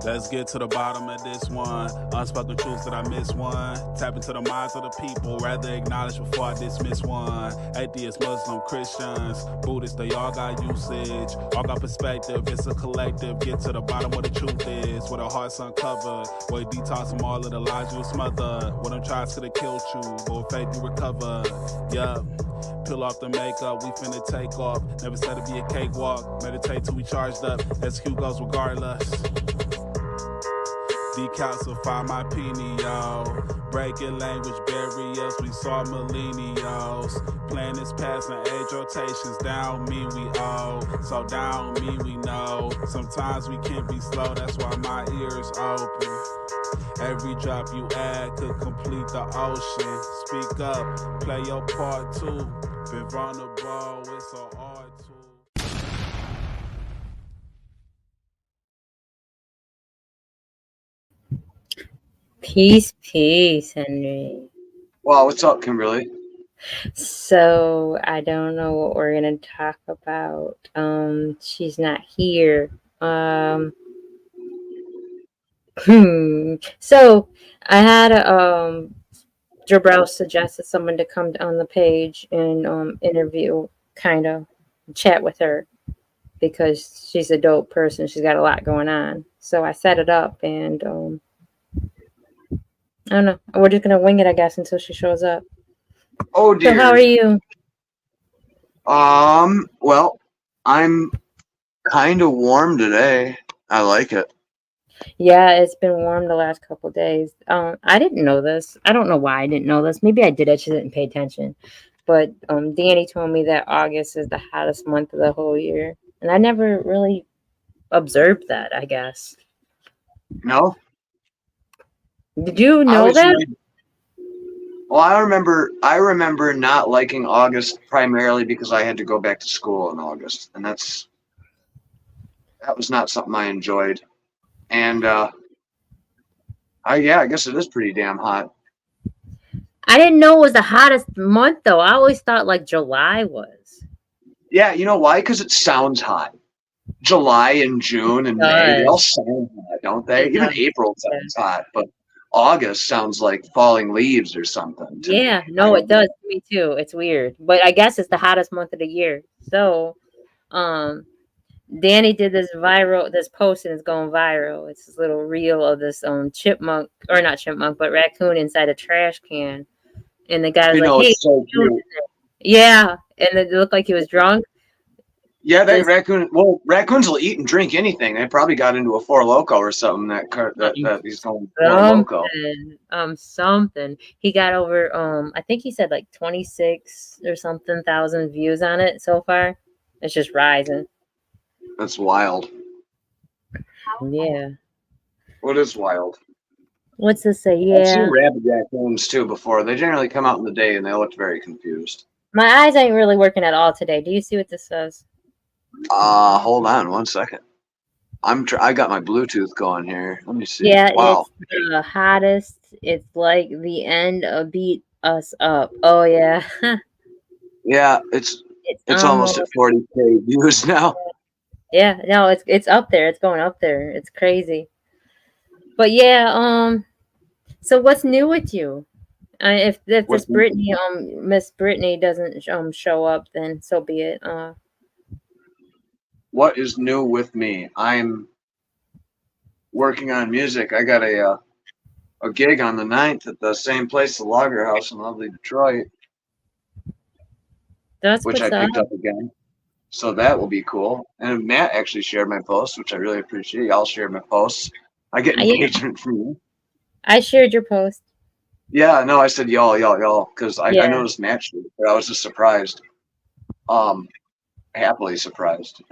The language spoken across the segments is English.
Let's get to the bottom of this one. Unspoken truths that I miss one. Tap into the minds of the people, rather acknowledge before I dismiss one. Atheists, Muslim, Christians, Buddhists, they all got usage. All got perspective, it's a collective. Get to the bottom where the truth is, where the heart's uncovered. Where you detox from all of the lies you smother. When them tries could have killed you, but with faith you recover. Yup. Peel off the makeup, we finna take off. Never said it'd be a cakewalk. Meditate till we charged up. Execute goes regardless. Decalcify my pineal. Breaking language barriers, we saw millennials. Planets passing age rotations, down me we owe. So down me we know. Sometimes we can't be slow, that's why my ears open. Every drop you add could complete the ocean. Speak up, play your part too. Been vulnerable, it's so hard to. Peace, Henry. Wow, what's up, Kimberly? So I don't know what we're gonna talk about. She's not here. So I had Jabril suggested someone to come on the page and interview, kind of chat with her because she's a dope person. She's got a lot going on. So I set it up and I don't know. We're just gonna wing it, I guess, until she shows up. Oh dear. So how are you? Well, I'm kind of warm today. I like it. Yeah, it's been warm the last couple of days. I didn't know this. I don't know why I didn't know this. Maybe I did. I just didn't pay attention. But Danny told me that August is the hottest month of the whole year, and I never really observed that, I guess. No? Did you know that? Well, I remember not liking August primarily because I had to go back to school in August, and that was not something I enjoyed. And I guess it is pretty damn hot. I didn't know it was the hottest month, though. I always thought like July was. Yeah, you know why? Because it sounds hot. July and June and May, they all sound hot, don't they? Even April sounds hot, but August sounds like falling leaves or something. Yeah, no, it does to me too. It's weird, but I guess it's the hottest month of the year. So, Danny did this post, and it's going viral. It's this little reel of this chipmunk, or not chipmunk, but raccoon inside a trash can, and the guy was like, "Hey, so cute." Yeah, and it looked like he was drunk. Yeah, that raccoon. Well, raccoons will eat and drink anything. They probably got into a Four Loko or something. That he's going Four Loko. Something. He got over. I think he said like 26 or something thousand views on it so far. It's just rising. That's wild. Yeah. What is wild? What's this say? Yeah. I've seen rabid raccoons too before. They generally come out in the day and they looked very confused. My eyes ain't really working at all today. Do you see what this says? Hold on 1 second. I got my Bluetooth going here. Let me see. Yeah, wow. It's the hottest. It's like the end of Beat Us Up. Oh yeah. Yeah, it's almost at 40K views now. Yeah, no, it's up there. It's going up there. It's crazy. But yeah, so what's new with you? If this Brittany, Miss Brittany doesn't show up, then so be it. What is new with me? I'm working on music. I got a gig on the 9th at the same place, the Lager House in lovely Detroit. Which I picked up again. So that will be cool. And Matt actually shared my post, which I really appreciate. Y'all shared my posts. I get engagement from you. I shared your post. Yeah, no, I said y'all, because I noticed Matt shared it, but I was just surprised. Happily surprised.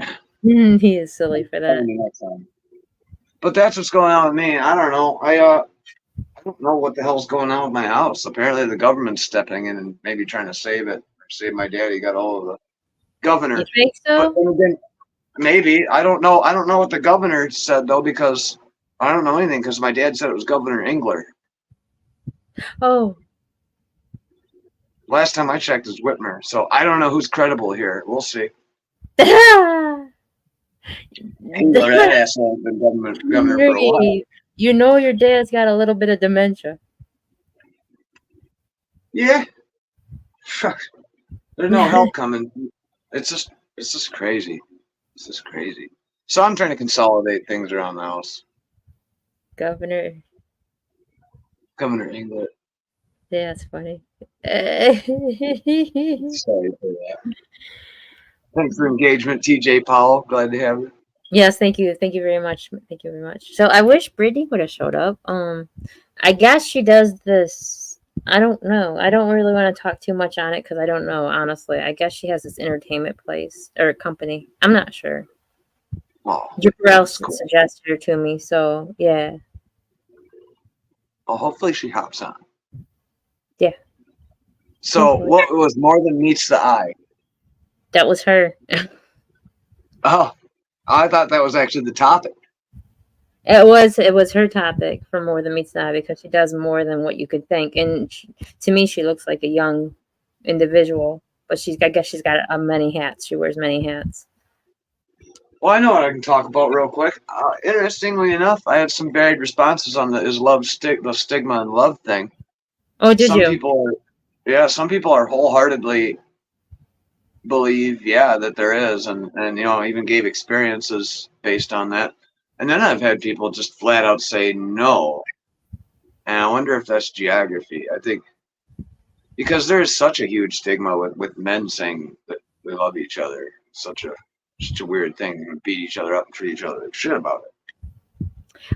He is silly for that. But that's what's going on with me. I don't know. I don't know what the hell's going on with my house. Apparently the government's stepping in and maybe trying to save it. Or save my daddy. Got a hold of the governor. You think so? But then again, maybe. I don't know. I don't know what the governor said though, because I don't know anything, because my dad said it was Governor Engler. Oh. Last time I checked is Whitmer. So I don't know who's credible here. We'll see. That asshole has been governor for a while. You know your dad's got a little bit of dementia. Yeah. There's no help coming. It's just crazy. It's just crazy. So I'm trying to consolidate things around the house. Governor England. Yeah, that's funny. Sorry for that. Thanks for engagement, TJ Powell. Glad to have you. Yes, thank you. Thank you very much. Thank you very much. So I wish Brittany would have showed up. I guess she does this. I don't know. I don't really want to talk too much on it because I don't know, honestly. I guess she has this entertainment place or company. I'm not sure. Oh, Jupiter suggested her to me, so yeah. Well, hopefully she hops on. Yeah. So hopefully. What was more than meets the eye? That was her. Oh, I thought that was actually the topic. It was her topic for More Than Meets the Eye because she does more than what you could think. And to me, she looks like a young individual, but I guess she's got many hats. She wears many hats. Well, I know what I can talk about real quick. Interestingly enough, I had some varied responses on the stigma and love thing. Oh, did you? Some people are wholeheartedly believe, that there is, and even gave experiences based on that. And then I've had people just flat out say no. And I wonder if that's geography. I think because there is such a huge stigma with men saying that we love each other. Such a weird thing. We beat each other up and treat each other like shit about it.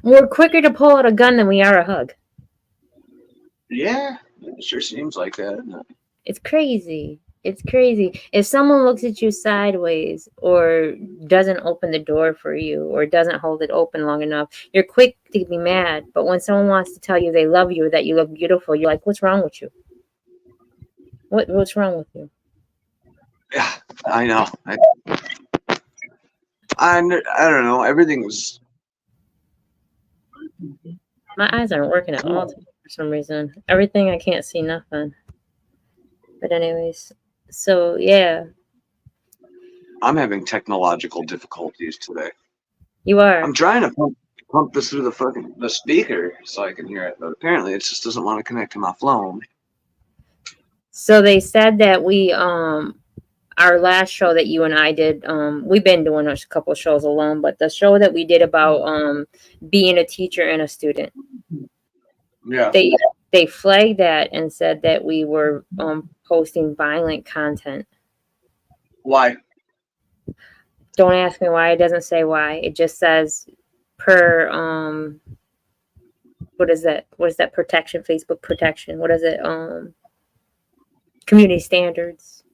We're quicker to pull out a gun than we are a hug. Yeah, it sure seems like that, isn't it? It's crazy. It's crazy. If someone looks at you sideways or doesn't open the door for you or doesn't hold it open long enough, you're quick to be mad. But when someone wants to tell you they love you or that you look beautiful, you're like, what's wrong with you? What's wrong with you? Yeah, I know. I don't know. Everything was... My eyes aren't working at all for some reason. Everything, I can't see nothing. But anyways... So, yeah. I'm having technological difficulties today. You are? I'm trying to pump this through the speaker so I can hear it, but apparently it just doesn't want to connect to my phone. So they said that we, our last show that you and I did, we've been doing a couple of shows alone, but the show that we did about being a teacher and a student. Yeah. They flagged that and said that we were posting violent content. Why? Don't ask me why. It doesn't say why. It just says per what is that? What is that protection? Facebook protection. What is it? Community standards.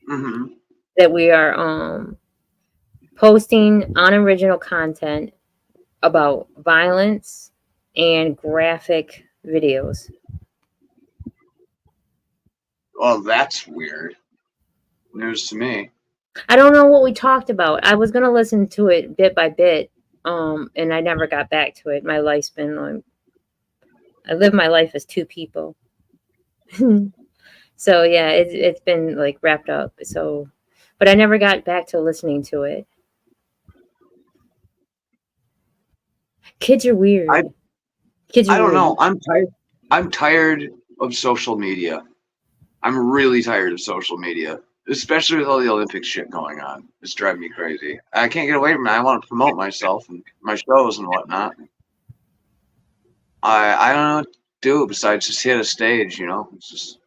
Mm-hmm. That we are posting unoriginal content about violence and graphic videos. Well, that's weird. News to me. I don't know what we talked about. I was gonna listen to it bit by bit, and I never got back to it. My life's been like, I live my life as two people. So yeah, it's been like wrapped up. So, but I never got back to listening to it. Kids are weird. I don't know. I'm tired of social media. I'm really tired of social media, especially with all the Olympic shit going on. It's driving me crazy. I can't get away from it. I want to promote myself and my shows and whatnot. I don't know what to do besides just hit a stage, It's just...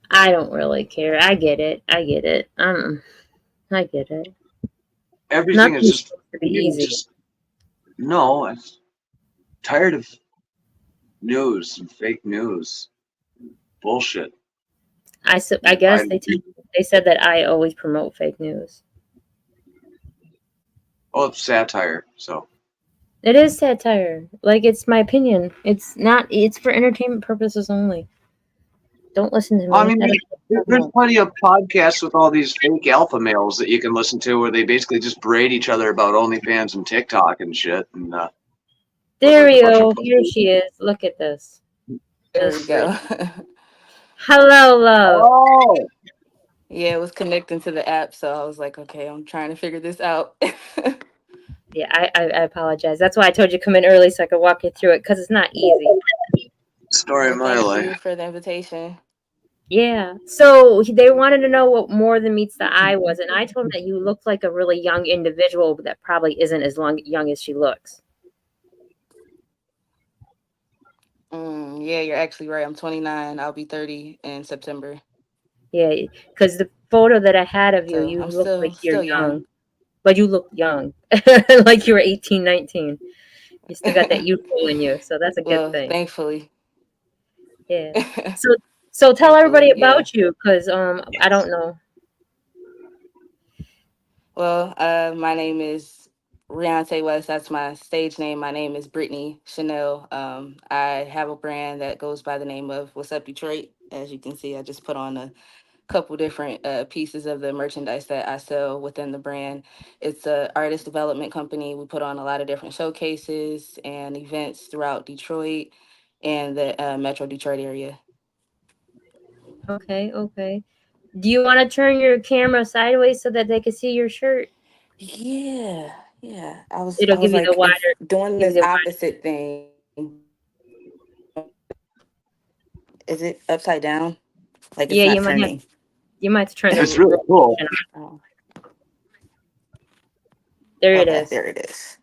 I don't really care. I get it. I get it. Everything is just easy. No, I'm tired of news and fake news. Bullshit. I guess they said that I always promote fake news. Oh, it's satire, so. It is satire. Like, it's my opinion. It's for entertainment purposes only. Don't listen to me. I mean, there's plenty of podcasts with all these fake alpha males that you can listen to where they basically just braid each other about OnlyFans and TikTok and shit. And there we go. Here she is. Look at this. There we go. Hello, love. Oh, Yeah, it was connecting to the app, so I was like, okay, I'm trying to figure this out. Yeah, I apologize. That's why I told you to come in early so I could walk you through it because it's not easy. Story of Well, my thank you life. for the invitation. Yeah. So they wanted to know what more than meets the eye was, and I told them that you looked like a really young individual that probably isn't as young as she looks. Yeah, you're actually right. I'm 29. I'll be 30 in September. Yeah, because the photo that I had of you, So you I'm look like you're still young. young, but you look young, like you were 18, 19. You still got that youthful in you, so that's a good Well, thing. thankfully. Yeah. So tell everybody Thankfully, yeah. about you, because I don't know. Well, my name is Rihyoncewest. That's my stage name. My name is Brittany Chanel. I have a brand that goes by the name of What's Up Detroit. As you can see, I just put on a couple different pieces of the merchandise that I sell within the brand. It's a artist development company. We put on a lot of different showcases and events throughout Detroit and the Metro Detroit area. Okay. Do you want to turn your camera sideways so that they can see your shirt? Yeah. I was It'll I was give you the like, wider, if doing give this you the wider. opposite thing, is it upside down? Like Yeah, it's not turning. you might have to turn the It's really cool. rotation on. Oh, There it okay, is. there it is.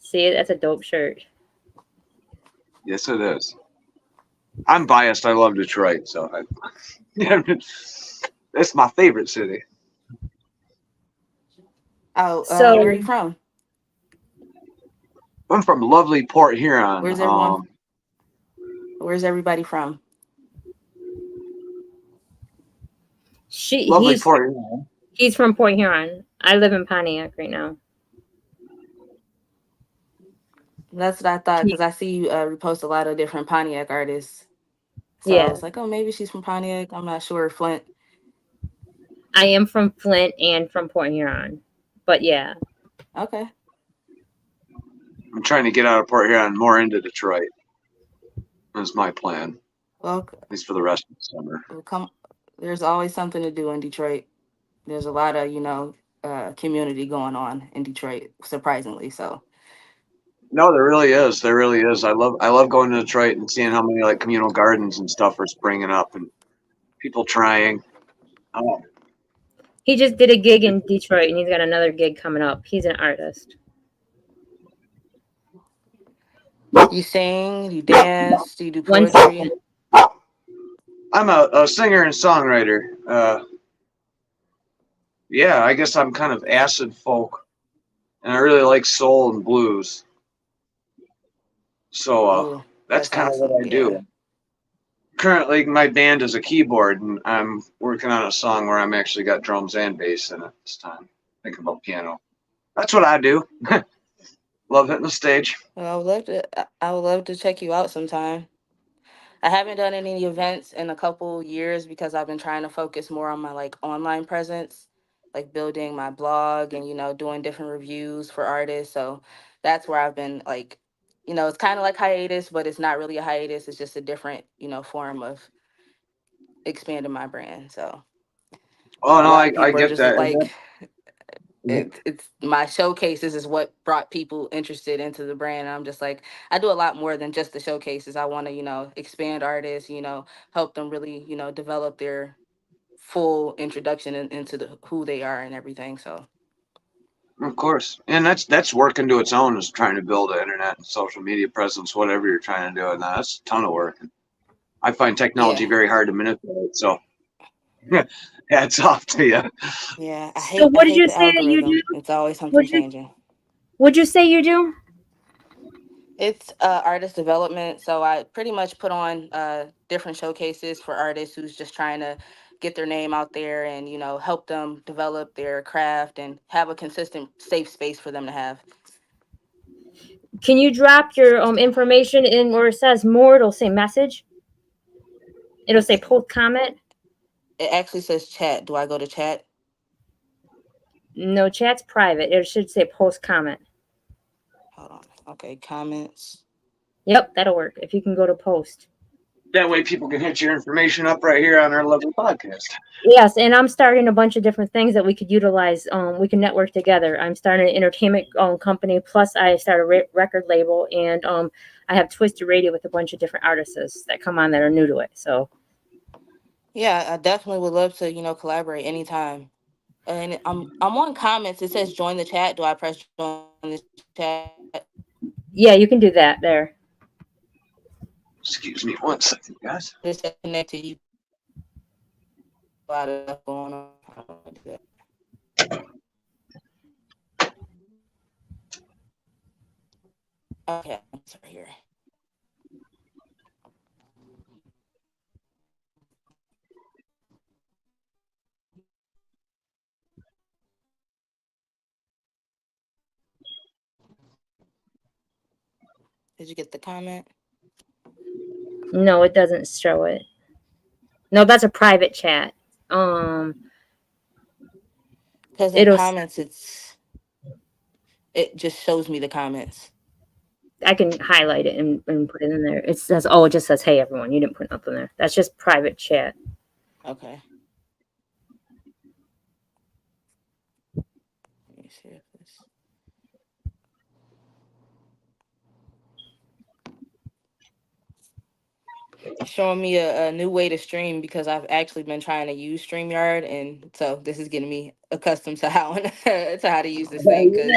See, that's a dope shirt. Yes, it is. I'm biased. I love Detroit, so yeah, it's my favorite city. Oh, where are So you from? I'm from lovely Port Huron. Where's everyone? Where's everybody from? Lovely he's Port Huron. he's from Port Huron. I live in Pontiac right now. That's what I thought Can you- because I see you repost a lot of different Pontiac artists. So I Yeah, was like, oh, maybe she's from Pontiac. I'm not sure. Flint. I am from Flint and from Port Huron, but yeah. Okay. I'm trying to get out of Port Huron more into Detroit. That's my plan, Well, at least for the rest of the summer. come. There's always something to do in Detroit. There's a lot of community going on in Detroit, surprisingly. So No, there really is. There really is. I love going to Detroit and seeing how many like communal gardens and stuff are springing up and people trying. Oh, He just did a gig in Detroit and he's got another gig coming up. He's an artist. you sing, you dance, do you do One second. poetry? I'm a singer and songwriter. Yeah, I guess I'm kind of acid folk, and I really like soul and blues. So Ooh, that's that's kind of awesome. what I Yeah. do. Currently, my band is a keyboard, and I'm working on a song where I'm actually got drums and bass in it this time. Thinking about piano. That's what I do. Love hitting the stage. Well, I would love to check you out sometime. I haven't done any events in a couple years because I've been trying to focus more on my like online presence, like building my blog and doing different reviews for artists. So that's where I've been like, it's kind of like hiatus, but it's not really a hiatus. It's just a different, form of expanding my brand. So Oh a no, lot of I people are get just that. like, And it's my showcases is what brought people interested into the brand. And I'm just like, I do a lot more than just the showcases. I want to, expand artists, help them really, develop their full introduction into who they are and everything. So of course, and that's work into its own is trying to build an internet and social media presence, whatever you're trying to do, and that's a ton of work. I find technology yeah, very hard to manipulate. So hats off to you. yeah, So I what did hate you the say that you do? algorithm. It's always something Would you changing. would you say you do? It's artist development. So I pretty much put on different showcases for artists who's just trying to get their name out there and, help them develop their craft and have a consistent, safe space for them to have. Can you drop your information in where it says more? It'll say message. It'll say post comment. It actually says chat. Do I go to chat? No, chat's private. It should say post comment. Hold on. Okay, comments. Yep, that'll work. If you can go to post. That way people can hit your information up right here on our lovely podcast. Yes, and I'm starting a bunch of different things that we could utilize. We can network together. I'm starting an entertainment company. Plus, I started a record label, and I have Twisted Radio with a bunch of different artists that come on that are new to it. So Yeah, I definitely would love to, collaborate anytime. And I'm on comments. It says join the chat. Do I press join the chat? yeah, you can do that there. Excuse me 1 second, guys. Just connect to you. A lot of stuff going on. I don't wanna do that. Okay, it's right here. Did you get the comment? No, it doesn't show it. No, that's a private chat. Because in It'll. comments, it just shows me the comments. I can highlight it and put it in there. It says, oh, it just says, hey, everyone. You didn't put nothing there. That's just private chat. Okay. Let me see if this. Showing me a new way to stream because I've actually been trying to use StreamYard, and so this is getting me accustomed to how to use this thing because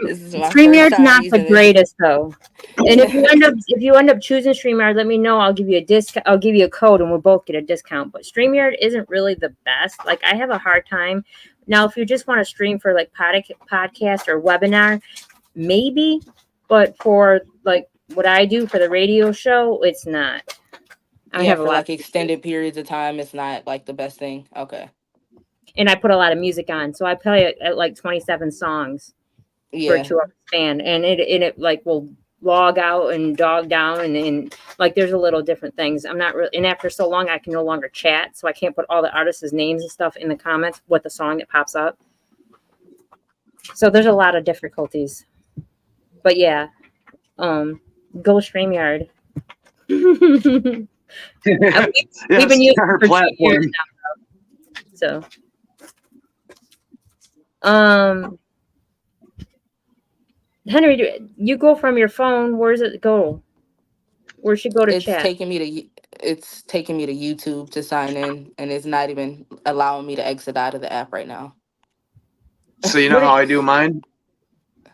this is my first StreamYard's time not the using this. greatest though. And if you end up choosing StreamYard, let me know. I'll give you a discount. I'll give you a code, and we'll both get a discount. But StreamYard isn't really the best. Like I have a hard time now. If you just want to stream for like podcast or webinar, maybe. But for like what I do for the radio show, it's not. I have a lot like extended periods of time. It's not like the best thing. Okay. And I put a lot of music on, so I play it at like 27 songs for a 2-hour span, and it like will log out and dog down, and like there's a little different things. I'm not really, and after so long, I can no longer chat, so I can't put all the artists' names and stuff in the comments with the song that pops up. So there's a lot of difficulties, but yeah, go StreamYard. We've been using our it for 2 platform. years now, so Henry, you go from your phone. Where does it go? Where should go to chat? It's taking me to YouTube to sign in, and it's not even allowing me to exit out of the app right now. So you know how I do mine?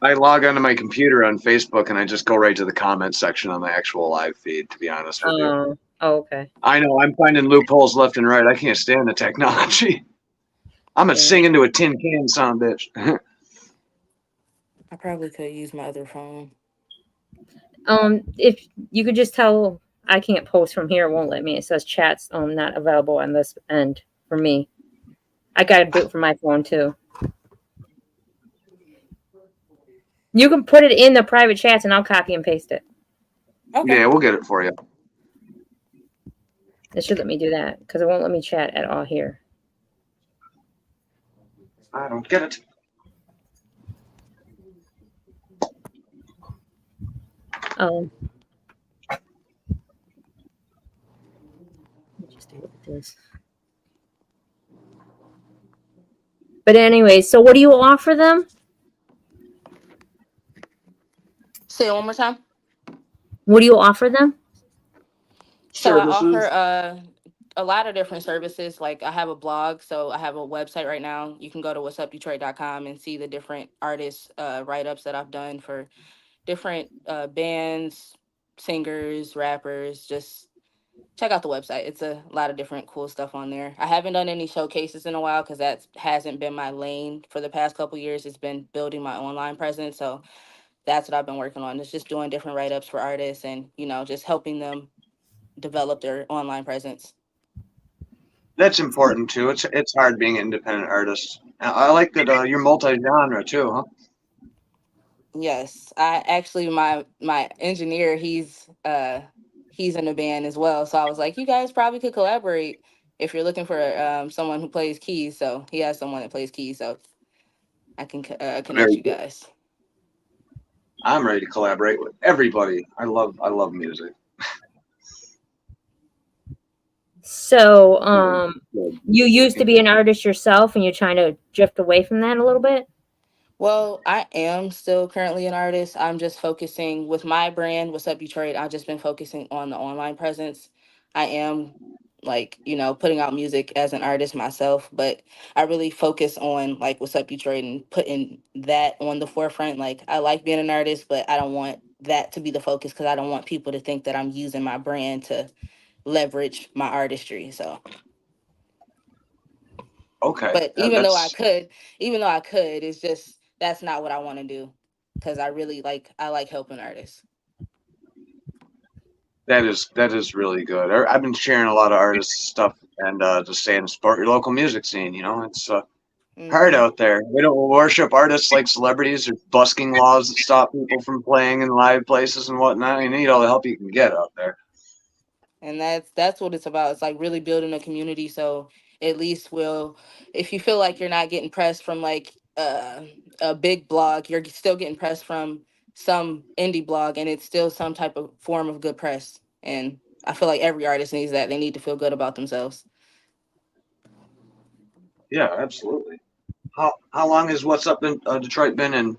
I log onto my computer on Facebook and I just go right to the comment section on the actual live feed, to be honest with you. Oh, okay. I know, I'm finding loopholes left and right. I can't stand the technology. I'm a singing to a tin can sound bitch. I probably could use my other phone. If you could just tell I can't post from here, it won't let me. It says chat's not available on this end for me. I gotta do it from my phone too. You can put it in the private chats and I'll copy and paste it. Okay. Yeah, we'll get it for you. It should let me do that because it won't let me chat at all here. I don't get it. Just look at this. But anyway, so what do you offer them? Say it one more time. What do you offer them? So I offer a lot of different services. Like I have a blog, so I have a website right now. You can go to WzupDetroit.com and see the different artists write-ups that I've done for different bands, singers, rappers. Just check out the website. It's a lot of different cool stuff on there. I haven't done any showcases in a while because that hasn't been my lane for the past couple years. It's been building my online presence. So that's what I've been working on. It's just doing different write-ups for artists and, just helping them develop their online presence. That's important too. It's hard being an independent artist. I like that you're multi-genre too, huh? Yes, I actually my engineer, he's in a band as well. So I was like, you guys probably could collaborate if you're looking for someone who plays keys. So he has someone that plays keys, so I can connect you guys. I'm ready to collaborate with everybody. I love music. So, Good. you used to be an artist yourself, and you're trying to drift away from that a little bit. Well, I am still currently an artist. I'm just focusing with my brand, What's Up Detroit. I've just been focusing on the online presence. I am like, putting out music as an artist myself, but I really focus on like What's Up Detroit and putting that on the forefront. Like, I like being an artist, but I don't want that to be the focus because I don't want people to think that I'm using my brand to leverage my artistry. So, Okay, but that's even though I could, it's just that's not what I want to do because I like helping artists. that is really good. I've been sharing a lot of artist stuff and just saying support your local music scene. It's hard Hmm. out there. We don't worship artists like celebrities. There's busking laws that stop people from playing in live places and whatnot. You need all the help you can get out there. And that's what it's about. It's like really building a community. So at least if you feel like you're not getting pressed from like a big blog, you're still getting pressed from some indie blog, and it's still some type of form of good press. And I feel like every artist needs that. They need to feel good about themselves. Yeah, absolutely. How long has What's Up in Detroit been in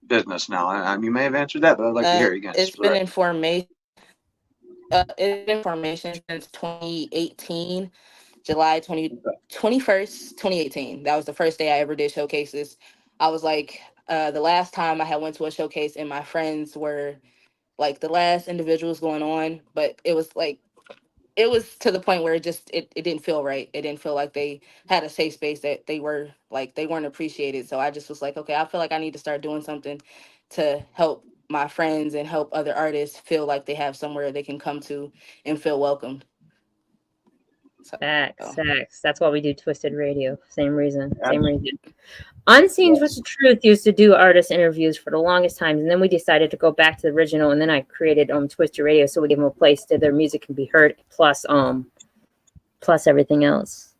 business now? You may have answered that, but I'd like to hear it again. Just It's for the been record. in formation. It's been in formation since 2018, July 2018. That was the first day I ever did showcases. I was like, the last time I had went to a showcase and my friends were like the last individuals going on, but it was to the point where it didn't feel right. It didn't feel like they had a safe space, that they weren't appreciated. So I just was like, okay, I feel like I need to start doing something to help my friends and help other artists feel like they have somewhere they can come to and feel welcomed. So, Facts, so facts. That's why we do Twisted Radio. Same reason. Same Abs- reason. Unseen's with Yes. the Truth used to do artist interviews for the longest time, and then we decided to go back to the original, and then I created Twisted Radio so we give them a place that their music can be heard, plus everything else.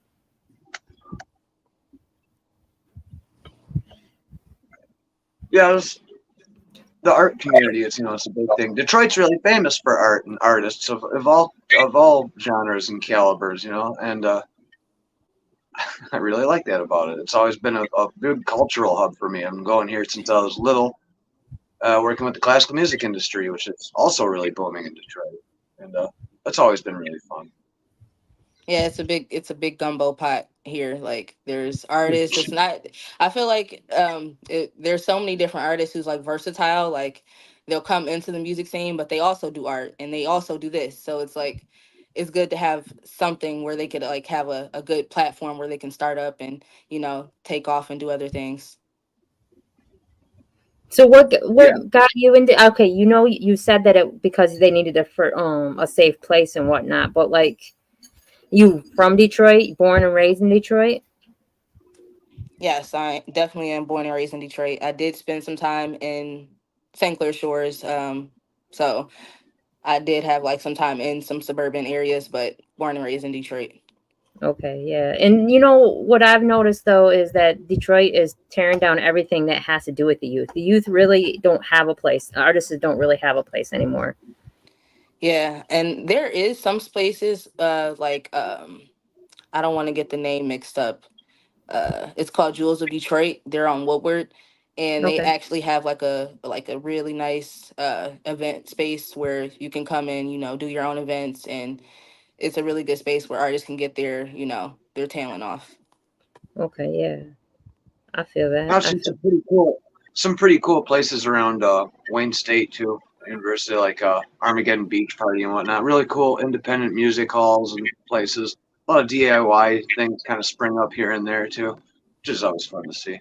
Yeah, the art community is it's a big thing. Detroit's really famous for art and artists of all genres and calibers, and I really like that about it. It's always been a good cultural hub for me. I'm going here since I was little, working with the classical music industry, which is also really booming in Detroit, and that's always been really fun. yeah, it's a big gumbo pot here. Like there's artists. It's not. I feel like there's so many different artists who's like versatile. Like they'll come into the music scene, but they also do art and they also do this. So it's like it's good to have something where they could like have a good platform where they can start up and take off and do other things. So what Yeah, got you into? Okay, you said that it because they needed a safe place and whatnot, but like you from Detroit, born and raised in Detroit. Yes, I definitely am born and raised in Detroit. I did spend some time in St. Clair Shores. So I did have like some time in some suburban areas, but born and raised in Detroit. Okay, yeah. And you know what I've noticed though is that Detroit is tearing down everything that has to do with the youth. The youth really don't have a place. Artists don't really have a place anymore. Yeah, and there is some places like I don't want to get the name mixed up. It's called Jewels of Detroit. They're on Woodward, and they Okay. actually have like a really nice event space where you can come in, do your own events, and it's a really good space where artists can get their talent off. Okay, yeah. I feel that. I've I seen feel some pretty cool places around Wayne State too, University like Armageddon Beach Party and whatnot. Really cool independent music halls and places. A lot of DIY things kind of spring up here and there too, which is always fun to see.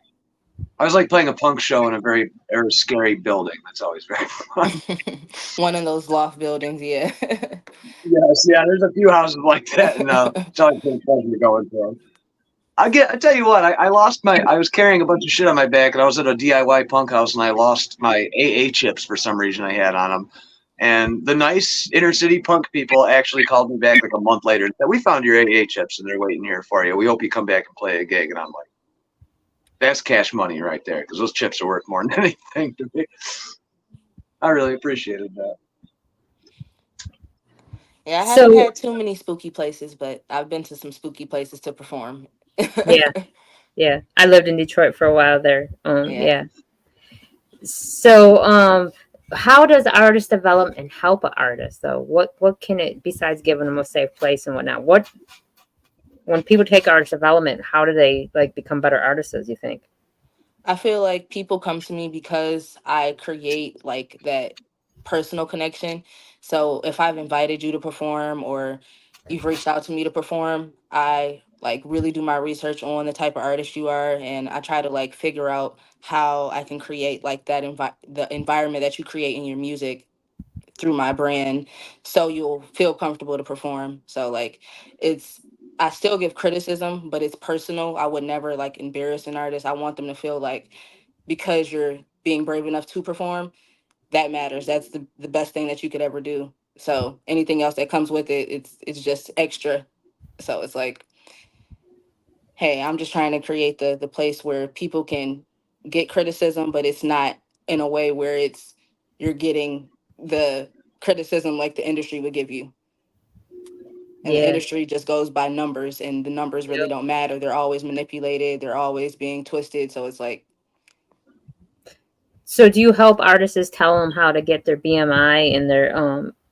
I was like playing a punk show in a very scary building. That's always very fun. One of those loft buildings, yeah. Yes, yeah. There's a few houses like that, and it's always been a pleasure going to them. I tell you what, I lost my. I was carrying a bunch of shit on my back, and I was at a DIY punk house, and I lost my AA chips for some reason I had on them. And the nice inner city punk people actually called me back like a month later and said, "We found your AA chips, and they're waiting here for you. We hope you come back and play a gig." And I'm like, "That's cash money right there, because those chips are worth more than anything to me." I really appreciated that. Yeah, I haven't So had too many spooky places, but I've been to some spooky places to perform. yeah, yeah. I lived in Detroit for a while there. Yeah. Yeah. So how does artist development help an artist though? What can it, besides giving them a safe place and whatnot? What, when people take artist development, how do they like become better artists, you think? I feel like people come to me because I create like that personal connection. So if I've invited you to perform or you've reached out to me to perform, I like really do my research on the type of artist you are, and I try to like figure out how I can create like that the environment that you create in your music through my brand, so you'll feel comfortable to perform. So like it's, I still give criticism, but it's personal. I would never like embarrass an artist. I want them to feel like because you're being brave enough to perform, that matters. That's the best thing that you could ever do. So anything else that comes with it, it's just extra. So it's like, hey, I'm just trying to create the place where people can get criticism, but it's not in a way where it's you're getting the criticism like the industry would give you. And the Yeah. industry just goes by numbers, and the numbers really don't matter. They're always manipulated, they're always being twisted. So it's like, So do you help artists tell them how to get their BMI and their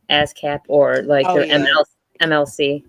ASCAP or like oh their yeah, MLC?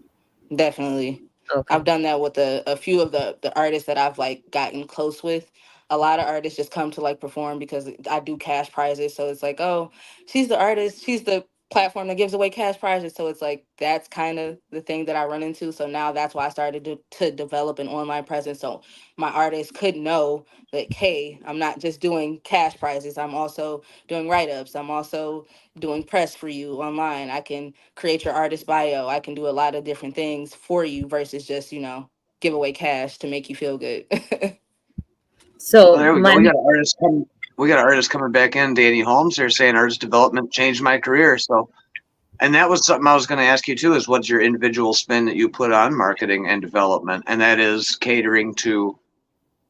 definitely. I've Okay. done that with a few of the artists that I've like gotten close with. A lot of artists just come to like perform because I do cash prizes. So it's like, oh, she's the artist, she's the platform that gives away cash prizes. So it's like that's kind of the thing that I run into. So now that's why I started to develop an online presence. So my artists could know that, hey, I'm not just doing cash prizes. I'm also doing write-ups. I'm also doing press for you online. I can create your artist bio. I can do a lot of different things for you versus just, give away cash to make you feel good. Well, So there we go. my We got an artist coming. We got an artist coming back in, Danny Holmes. They're saying artist development changed my career. So, and that was something I was going to ask you too. Is what's your individual spin that you put on marketing and development, and that is catering to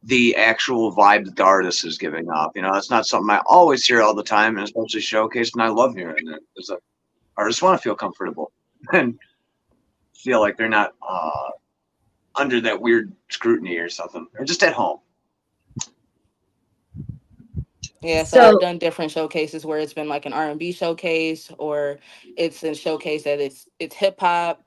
the actual vibe that the artist is giving off. You know, that's not something I always hear all the time, and especially showcased. And I love hearing it because artists want to feel comfortable and feel like they're not under that weird scrutiny or something, or just at home. Yeah, so I've so done different showcases where it's been like an R&B showcase, or it's a showcase that it's hip hop,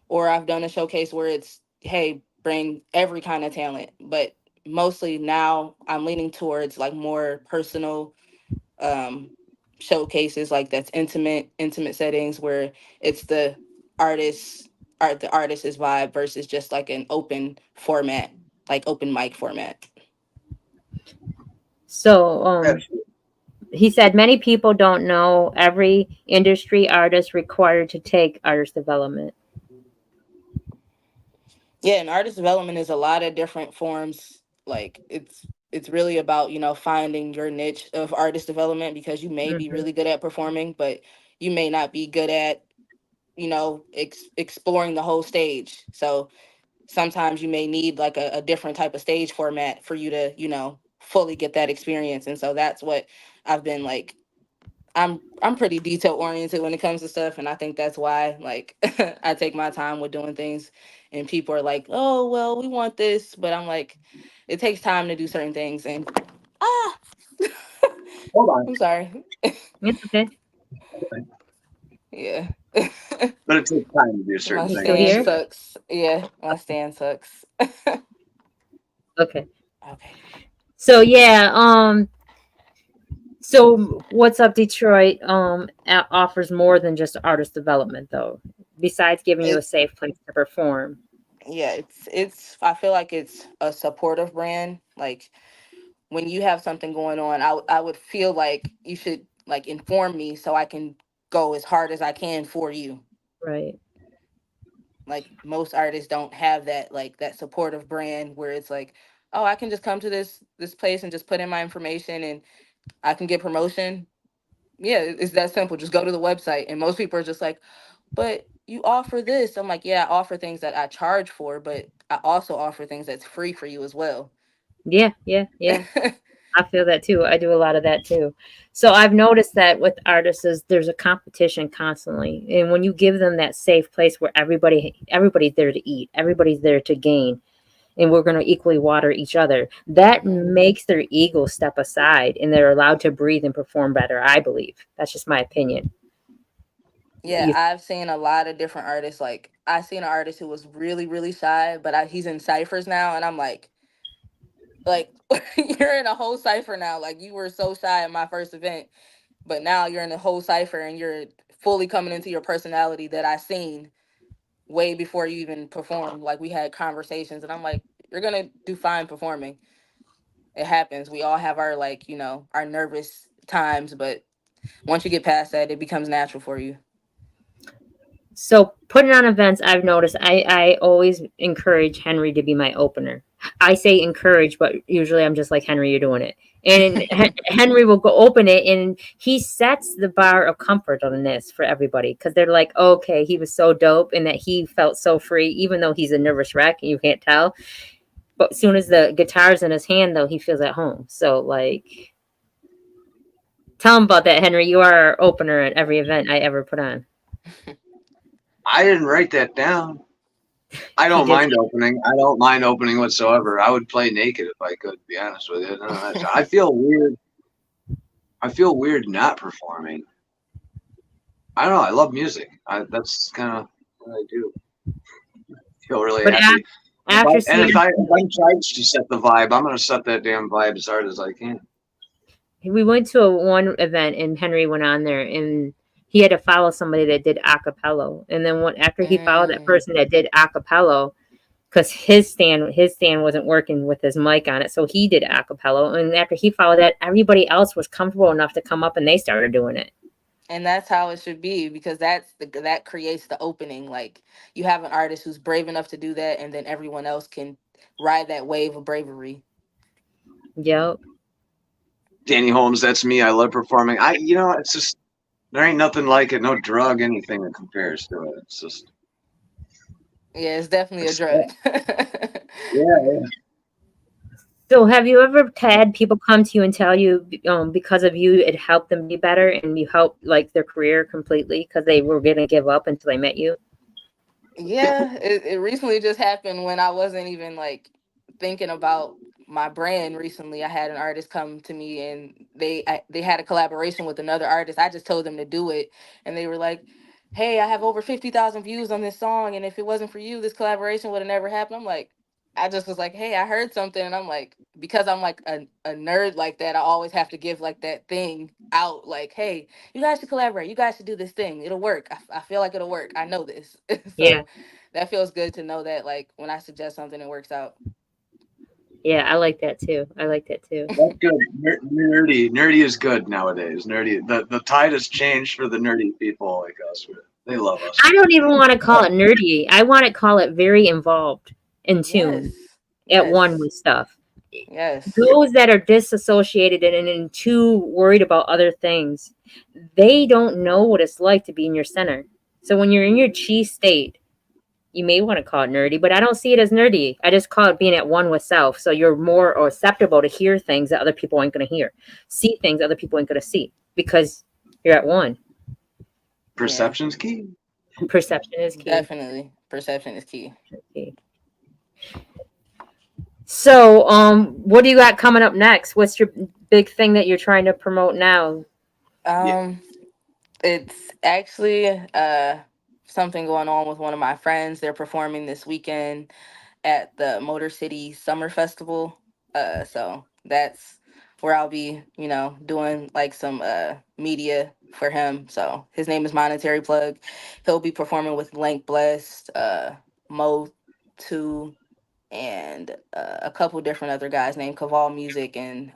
or I've done a showcase where it's, hey, bring every kind of talent. But mostly now I'm leaning towards like more personal um showcases, like that's intimate settings where it's artist the artist's vibe versus just like an open format, like open mic format. so he said many people don't know every industry artist required to take artist development. Yeah, and artist development is a lot of different forms. Like it's really about, finding your niche of artist development, because you may be Hmm. really good at performing, but you may not be good at, exploring the whole stage. So sometimes you may need like a different type of stage format for you to, fully get that experience. And so that's what I've been like, I'm pretty detail oriented when it comes to stuff, and I think that's why like I take my time with doing things. And people are like, "Oh, well, we want this," but I'm like, it takes time to do certain things. And ah, Hold on. I'm sorry. It's okay. Yeah, But it takes time to do my certain You still things. stand here? sucks. Yeah, my stand sucks. Okay. Okay. So yeah, so what's up Detroit offers more than just artist development though. Besides giving you a It safe place to perform. yeah, it's I feel like it's a supportive brand. Like when you have something going on, I would feel like you should like inform me so I can go as hard as I can for you. Right. Like most artists don't have that, like that supportive brand where it's like, oh, I can just come to this place and just put in my information and I can get promotion. Yeah, it's that simple. Just go to the website. And most people are just like, but you offer this. I'm like, yeah, I offer things that I charge for, but I also offer things that's free for you as well. Yeah, yeah, yeah. I feel that too. I do a lot of that too. So I've noticed that with artists is there's a competition constantly. And when you give them that safe place where everybody's there to eat, everybody's there to gain, and we're going to equally water each other, that makes their ego step aside and they're allowed to breathe and perform better, I believe. That's just my opinion. Yeah, I've seen a lot of different artists. Like, I seen an artist who was really, really shy, but he's in ciphers now, and I'm like, you're in a whole cipher now. Like, you were so shy at my first event, but now you're in the whole cipher, and you're fully coming into your personality that I seen way before you even performed. Like, we had conversations, and I'm like, you're gonna do fine performing. It happens. We all have our, like, our nervous times, but once you get past that, it becomes natural for you. So putting on events, I've noticed I always encourage Henry to be my opener. I say encourage, but usually I'm just like, Henry, you're doing it. And Henry will go open it, and he sets the bar of comfort on this for everybody because they're like, okay, he was so dope and that he felt so free, even though he's a nervous wreck and you can't tell. But as soon as the guitar's in his hand, though, he feels at home. So, like, tell him about that, Henry. You are our opener at every event I ever put on. I didn't write that down. I don't mind opening. I don't mind opening whatsoever. I would play naked if I could, to be honest with you. I feel weird. I feel weird not performing. I don't know. I love music. That's kind of what I do. I feel really happy. If I'm charged to set the vibe, I'm going to set that damn vibe as hard as I can. We went to one event, and Henry went on there, and he had to follow somebody that did acapella. And then after he followed that person that did acapella, because his stand wasn't working with his mic on it, so he did acapella. And after he followed that, everybody else was comfortable enough to come up, and they started doing it. And that's how it should be, because that creates the opening. Like, you have an artist who's brave enough to do that, and then everyone else can ride that wave of bravery. Yep. Danny Holmes, that's me. I love performing. It's just, there ain't nothing like it. No drug, anything that compares to it. It's just. Yeah, it's definitely a drug. Yeah. So have you ever had people come to you and tell you, because of you, it helped them be better and you helped like their career completely because they were going to give up until they met you? Yeah, it recently just happened when I wasn't even like thinking about my brand. Recently, I had an artist come to me, and they had a collaboration with another artist. I just told them to do it, and they were like, "Hey, I have over 50,000 views on this song, and if it wasn't for you, this collaboration would have never happened." I'm like, I just was like, "Hey, I heard something," and I'm like, because I'm like a nerd like that, I always have to give like that thing out, like, "Hey, you guys should collaborate. You guys should do this thing. It'll work. I feel like it'll work. I know this." So yeah, that feels good to know that, like, when I suggest something, it works out. yeah, I like that too. That's good. Nerdy is good nowadays. Nerdy. The tide has changed for the nerdy people like us. They love us. I don't even want to call it nerdy. I want to call it very involved, in tune, at one with stuff. Yes. Those that are disassociated and too worried about other things, they don't know what it's like to be in your center. So when you're in your chi state, you may want to call it nerdy, but I don't see it as nerdy. I just call it being at one with self. So you're more susceptible to hear things that other people aren't going to hear, see things other people ain't going to see, because you're at one. Perception's key. Perception is key. Definitely. Perception is key. Okay. So, what do you got coming up next? What's your big thing that you're trying to promote now? It's actually something going on with one of my friends. They're performing this weekend at the Motor City Summer Festival. So that's where I'll be, doing like some media for him. So his name is Monetary Plug. He'll be performing with Lank Blessed, Mo 2, and a couple different other guys named Kaval Music and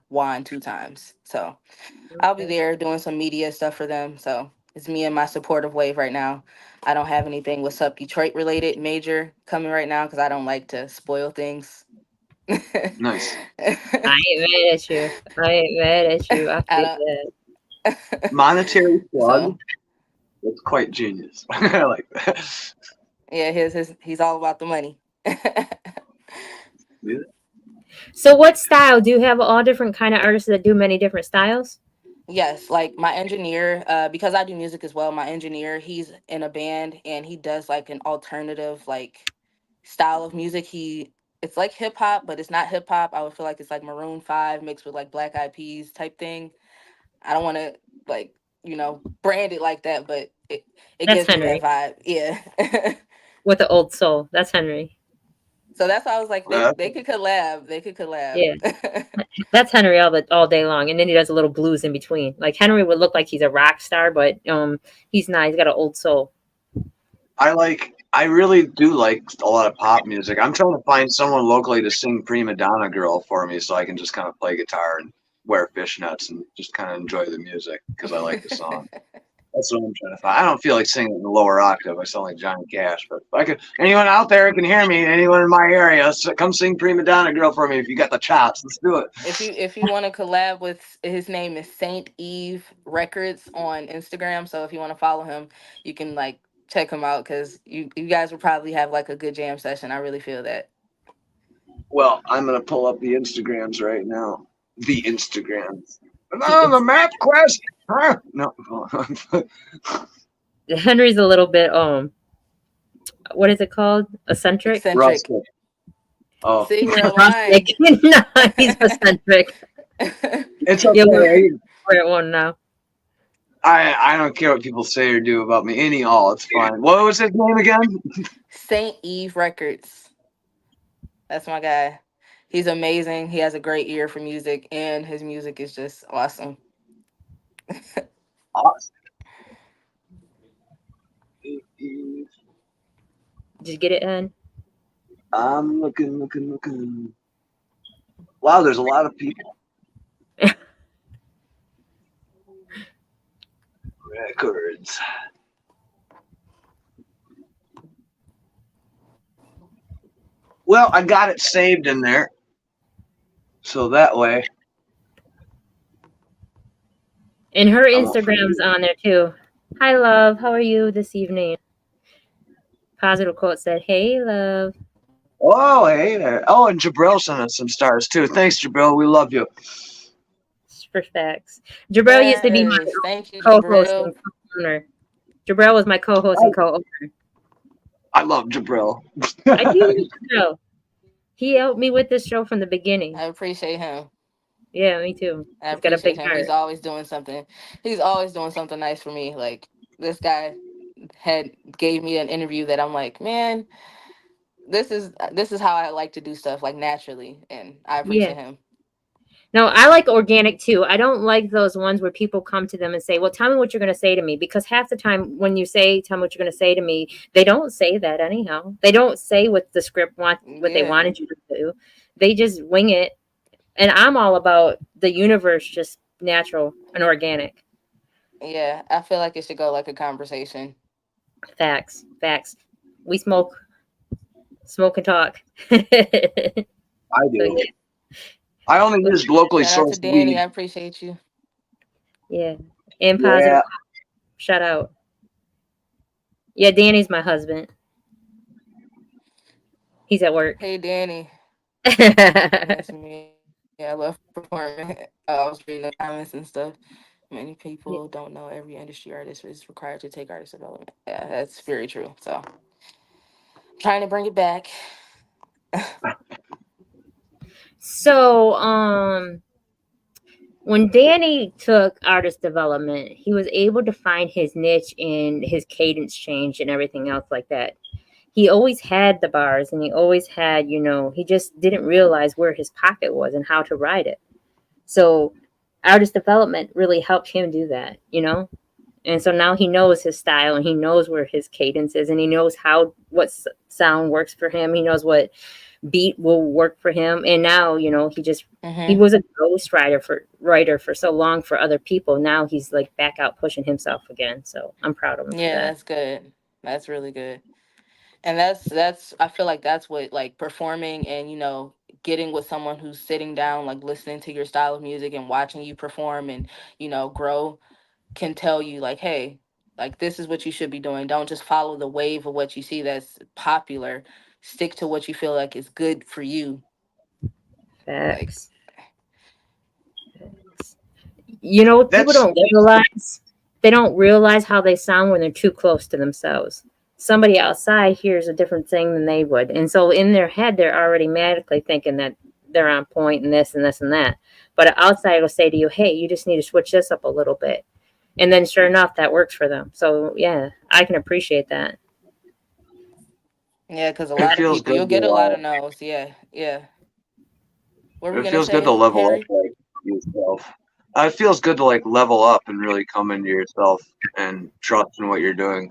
Juan 2 times. So I'll be there doing some media stuff for them. So it's me and my supportive wave right now. I don't have anything with WzupDetroit related major coming right now because I don't like to spoil things. Nice. I ain't mad at you. I feel that. Monetary Plug. That's quite genius. I like that. Yeah, he's all about the money. Yeah. So what style? Do you have all different kind of artists that do many different styles? Yes, like my engineer, because I do music as well. My engineer, he's in a band and he does like an alternative like style of music. It's like hip hop, but it's not hip hop. I would feel like it's like Maroon 5 mixed with like Black Eyed Peas type thing. I don't want to like, brand it like that, but it That's gives me that Henry vibe. Yeah. with the old soul. That's Henry. So that's why I was like, Yeah. they could collab. They could collab. Yeah, that's Henry all day long, and then he does a little blues in between. Like Henry would look like he's a rock star, but he's not. He's got an old soul. I really do like a lot of pop music. I'm trying to find someone locally to sing Prima Donna Girl for me so I can just kind of play guitar and wear fishnets and just kind of enjoy the music because I like the song. That's what I'm trying to find. I don't feel like singing in the lower octave. I sound like Johnny Cash, but if I could, anyone out there who can hear me, anyone in my area, come sing Prima Donna Girl for me if you got the chops. Let's do it. If you want to collab with, his name is Saint Eve Records on Instagram. So if you want to follow him, you can like check him out because you guys will probably have like a good jam session. I really feel that. Well, I'm gonna pull up the Instagrams right now. The Instagrams. No, the map quest. Huh? No. Henry's a little bit what is it called? Eccentric. Eccentric. Rustic. Oh, See, we're Rustic. aligned. No, he's eccentric. it's okay. Yeah, we're at one now. I don't care what people say or do about me. Any all, it's fine. What was his name again? Saint Eve Records. That's my guy. He's amazing. He has a great ear for music, and his music is just awesome. Awesome. Did you get it, Hen? I'm looking. Wow, there's a lot of people. Records. Well, I got it saved in there. So that way. And her Instagram's on there too. Hi, love. How are you this evening? Positive quote said, "Hey, love." Oh, hey there. Oh, and Jabril sent us some stars too. Thanks, Jabril. We love you. For facts. Jabril used to be my Thank you, co-host Jabril. and co-owner. Jabril was my co-host and co-owner. I love Jabril. I do like Jabril. He helped me with this show from the beginning. I appreciate him. Yeah, me too. I He's got a appreciate big him. heart. He's always doing something. He's always doing something nice for me. Like this guy gave me an interview that I'm like, man, this is how I like to do stuff, like naturally, and I appreciate him. No, I like organic too. I don't like those ones where people come to them and say, well, tell me what you're going to say to me. Because half the time when you say, tell me what you're going to say to me, they don't say that anyhow. They don't say what the script what they wanted you to do. They just wing it. And I'm all about the universe just natural and organic. Yeah, I feel like it should go like a conversation. Facts. We smoke and talk. I do. So, yeah. I only use locally sourced to Danny, weed. I appreciate you. Yeah. And positive. Yeah. Shout out. Yeah, Danny's my husband. He's at work. Hey, Danny. Nice to meet you. Yeah, I love performing. I was reading the comments and stuff. Many people don't know every industry artist is required to take artist development. Yeah, that's very true. So, I'm trying to bring it back. So, when Danny took artist development, he was able to find his niche and his cadence change and everything else like that. He always had the bars and he always had, he just didn't realize where his pocket was and how to ride it. So artist development really helped him do that, And so now he knows his style and he knows where his cadence is and he knows what sound works for him. He knows what beat will work for him. And now, he was a ghost writer for so long for other people. Now he's like back out pushing himself again. So I'm proud of him. Yeah, that's good. That's really good. And that's I feel like that's what like performing and getting with someone who's sitting down, like listening to your style of music and watching you perform and grow can tell you like, hey, like this is what you should be doing. Don't just follow the wave of what you see that's popular. Stick to what you feel like is good for you. Facts. You know what people That's don't realize? They don't realize how they sound when they're too close to themselves. Somebody outside hears a different thing than they would. And so in their head, they're already magically thinking that they're on point and this and this and that. But an outsider will say to you, hey, you just need to switch this up a little bit. And then sure enough, that works for them. So yeah, I can appreciate that. Yeah, because a it lot of feels people, good you'll get a lot to of no's. Yeah, yeah. What were we it gonna feels good to say, level up Harry? like yourself. It feels good to like level up and really come into yourself and trust in what you're doing.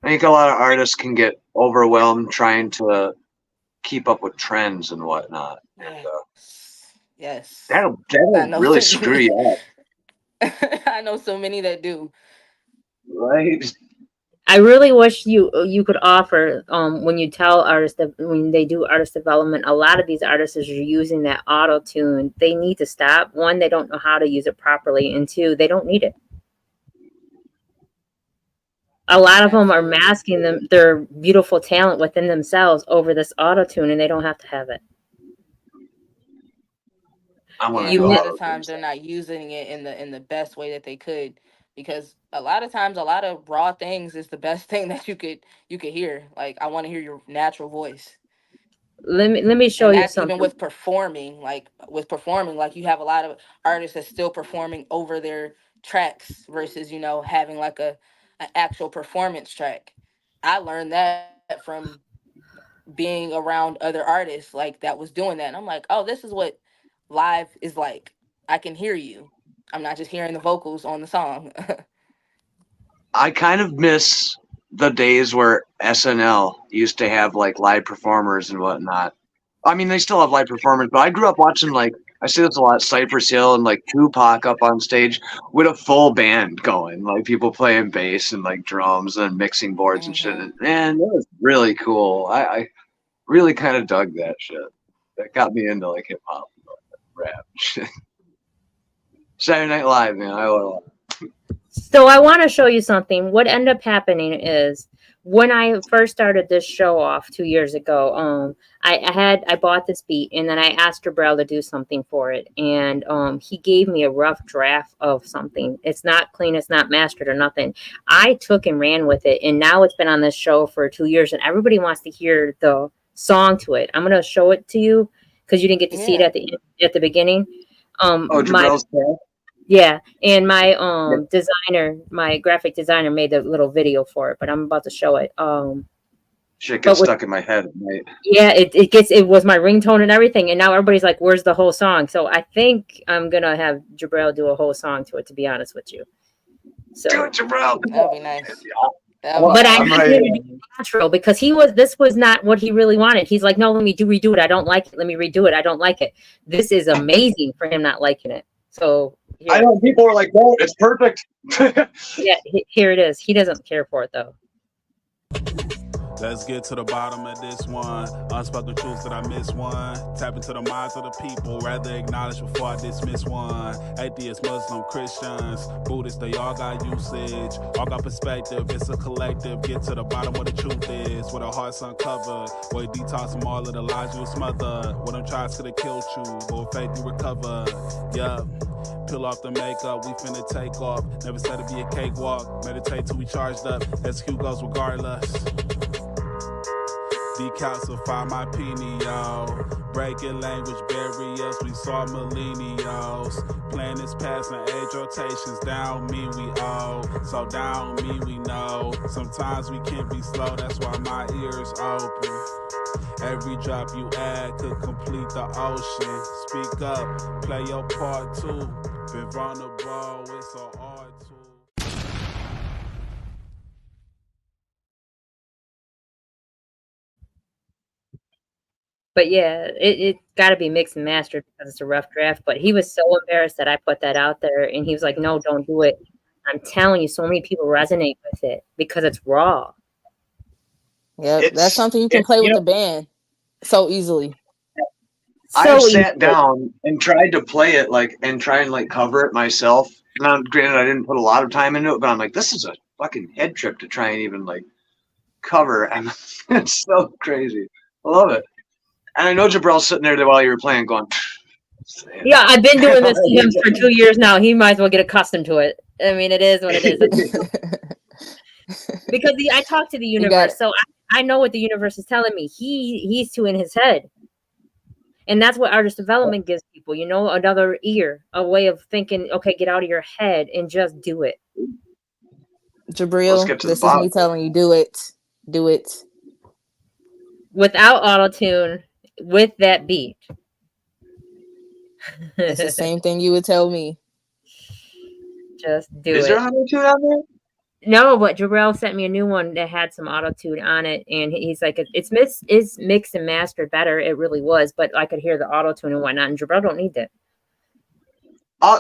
I think a lot of artists can get overwhelmed trying to keep up with trends and whatnot, and Yeah. Yes. I that'll know really so screw many. you I know so many that do. up, right? I really wish you could offer when you tell artists that when they do artist development, a lot of these artists are using that auto tune. They need to stop. One, they don't know how to use it properly, and two, they don't need it. A lot of them are Absolutely. masking their beautiful talent within themselves over this auto tune, and they don't have to have it. I want Yeah, to and You a do mi- lot of auto tune times they're stuff. not using it in the best way that they could, because a lot of times a lot of raw things is the best thing that you could hear. Like, I want to hear your natural voice. let me show And you that's even something. with performing. Like, with performing, like, you have a lot of artists that's still performing over their tracks versus, having like a an actual performance track. I learned that from being around other artists like that was doing that. And I'm like, oh, this is what live is like. I can hear you. I'm not just hearing the vocals on the song. I kind of miss the days where SNL used to have like live performers and whatnot. I mean, they still have live performers, but I grew up watching like I see this a lot, Cypress Hill and like Tupac up on stage with a full band going, like people playing bass and like drums and mixing boards and shit. Hmm. And man, that was really cool. I really kind of dug that shit. That got me into like hip hop, rap, shit. Saturday Night Live, man. I love it. So I want to show you something. What ended up happening is when I first started this show off 2 years ago, I bought this beat and then I asked Jabril to do something for it, and he gave me a rough draft of something. It's not clean, it's not mastered or nothing. I took and ran with it, and now it's been on this show for 2 years, and everybody wants to hear the song to it. I'm gonna show it to you because you didn't get to see it Yeah. at the beginning. Oh, My Jabril's Tale? Yeah, and my Yeah. designer, my graphic designer made a little video for it, but I'm about to show it. Shit But gets with stuck in my head at night. yeah, it was my ringtone and everything, and now everybody's like, "Where's the whole song?" So I think I'm gonna have Jabril do a whole song to it. To be honest with you, Do so it, Jabril. That'll be nice. That'll be I'm, but I I'm nice. need ready. him to do natural because this was not what he really wanted. He's like, "No, let me redo it. I don't like it. Let me redo it. I don't like it." This is amazing for him not liking it. So I here, know people are like, no, it's perfect. yeah, here it is. He doesn't care for it though. Let's get to the bottom of this one. Unspoken truths that I miss one. Tap into the minds of the people, rather acknowledge before I dismiss one. Atheists, Muslim, Christians, Buddhists, they all got usage. All got perspective, it's a collective. Get to the bottom where the truth is, where the heart's uncovered. Where you detox from all of the lies you smothered. Where them tries could have killed you, but with faith you recover. Yup. Peel off the makeup, we finna take off. Never said it'd be a cakewalk. Meditate till we charged up. Execute goes regardless. Decalcify my pineal. Breaking language barriers, we saw millennials. Planets passing age rotations, down me we owe. So down me we know. Sometimes we can be slow, that's why my ears open. Every drop you add could complete the ocean. Speak up, play your part too. Been vulnerable, it's so hard to. But yeah, it got to be mixed and mastered because it's a rough draft. But he was so embarrassed that I put that out there, and he was like, "No, don't do it." I'm telling you, so many people resonate with it because it's raw. Yep, that's it's something you can it, play you with know, the band so easily. I have So easy. sat down and tried to play it like and try and like cover it myself. Now, granted, I didn't put a lot of time into it, but I'm like, this is a fucking head trip to try and even like cover, and it's so crazy. I love it. And I know Jabril's sitting there while you were playing, going, Yeah, I've been doing this to him for 2 years now. He might as well get accustomed to it. I mean, it is what it is. Because I talk to the universe, so I know what the universe is telling me. He's too in his head. And that's what artist development gives people, you know, another ear, a way of thinking, okay, get out of your head and just do it. Jabril, this is me telling you, do it. Do it. Without auto-tune, with that beat. It's the same thing you would tell me. Just do it. Is there auto-tune on there? No, but Jabril sent me a new one that had some auto-tune on it, and he's like, it's mixed and mastered better. It really was, but I could hear the auto-tune and whatnot, and Jabril don't need that.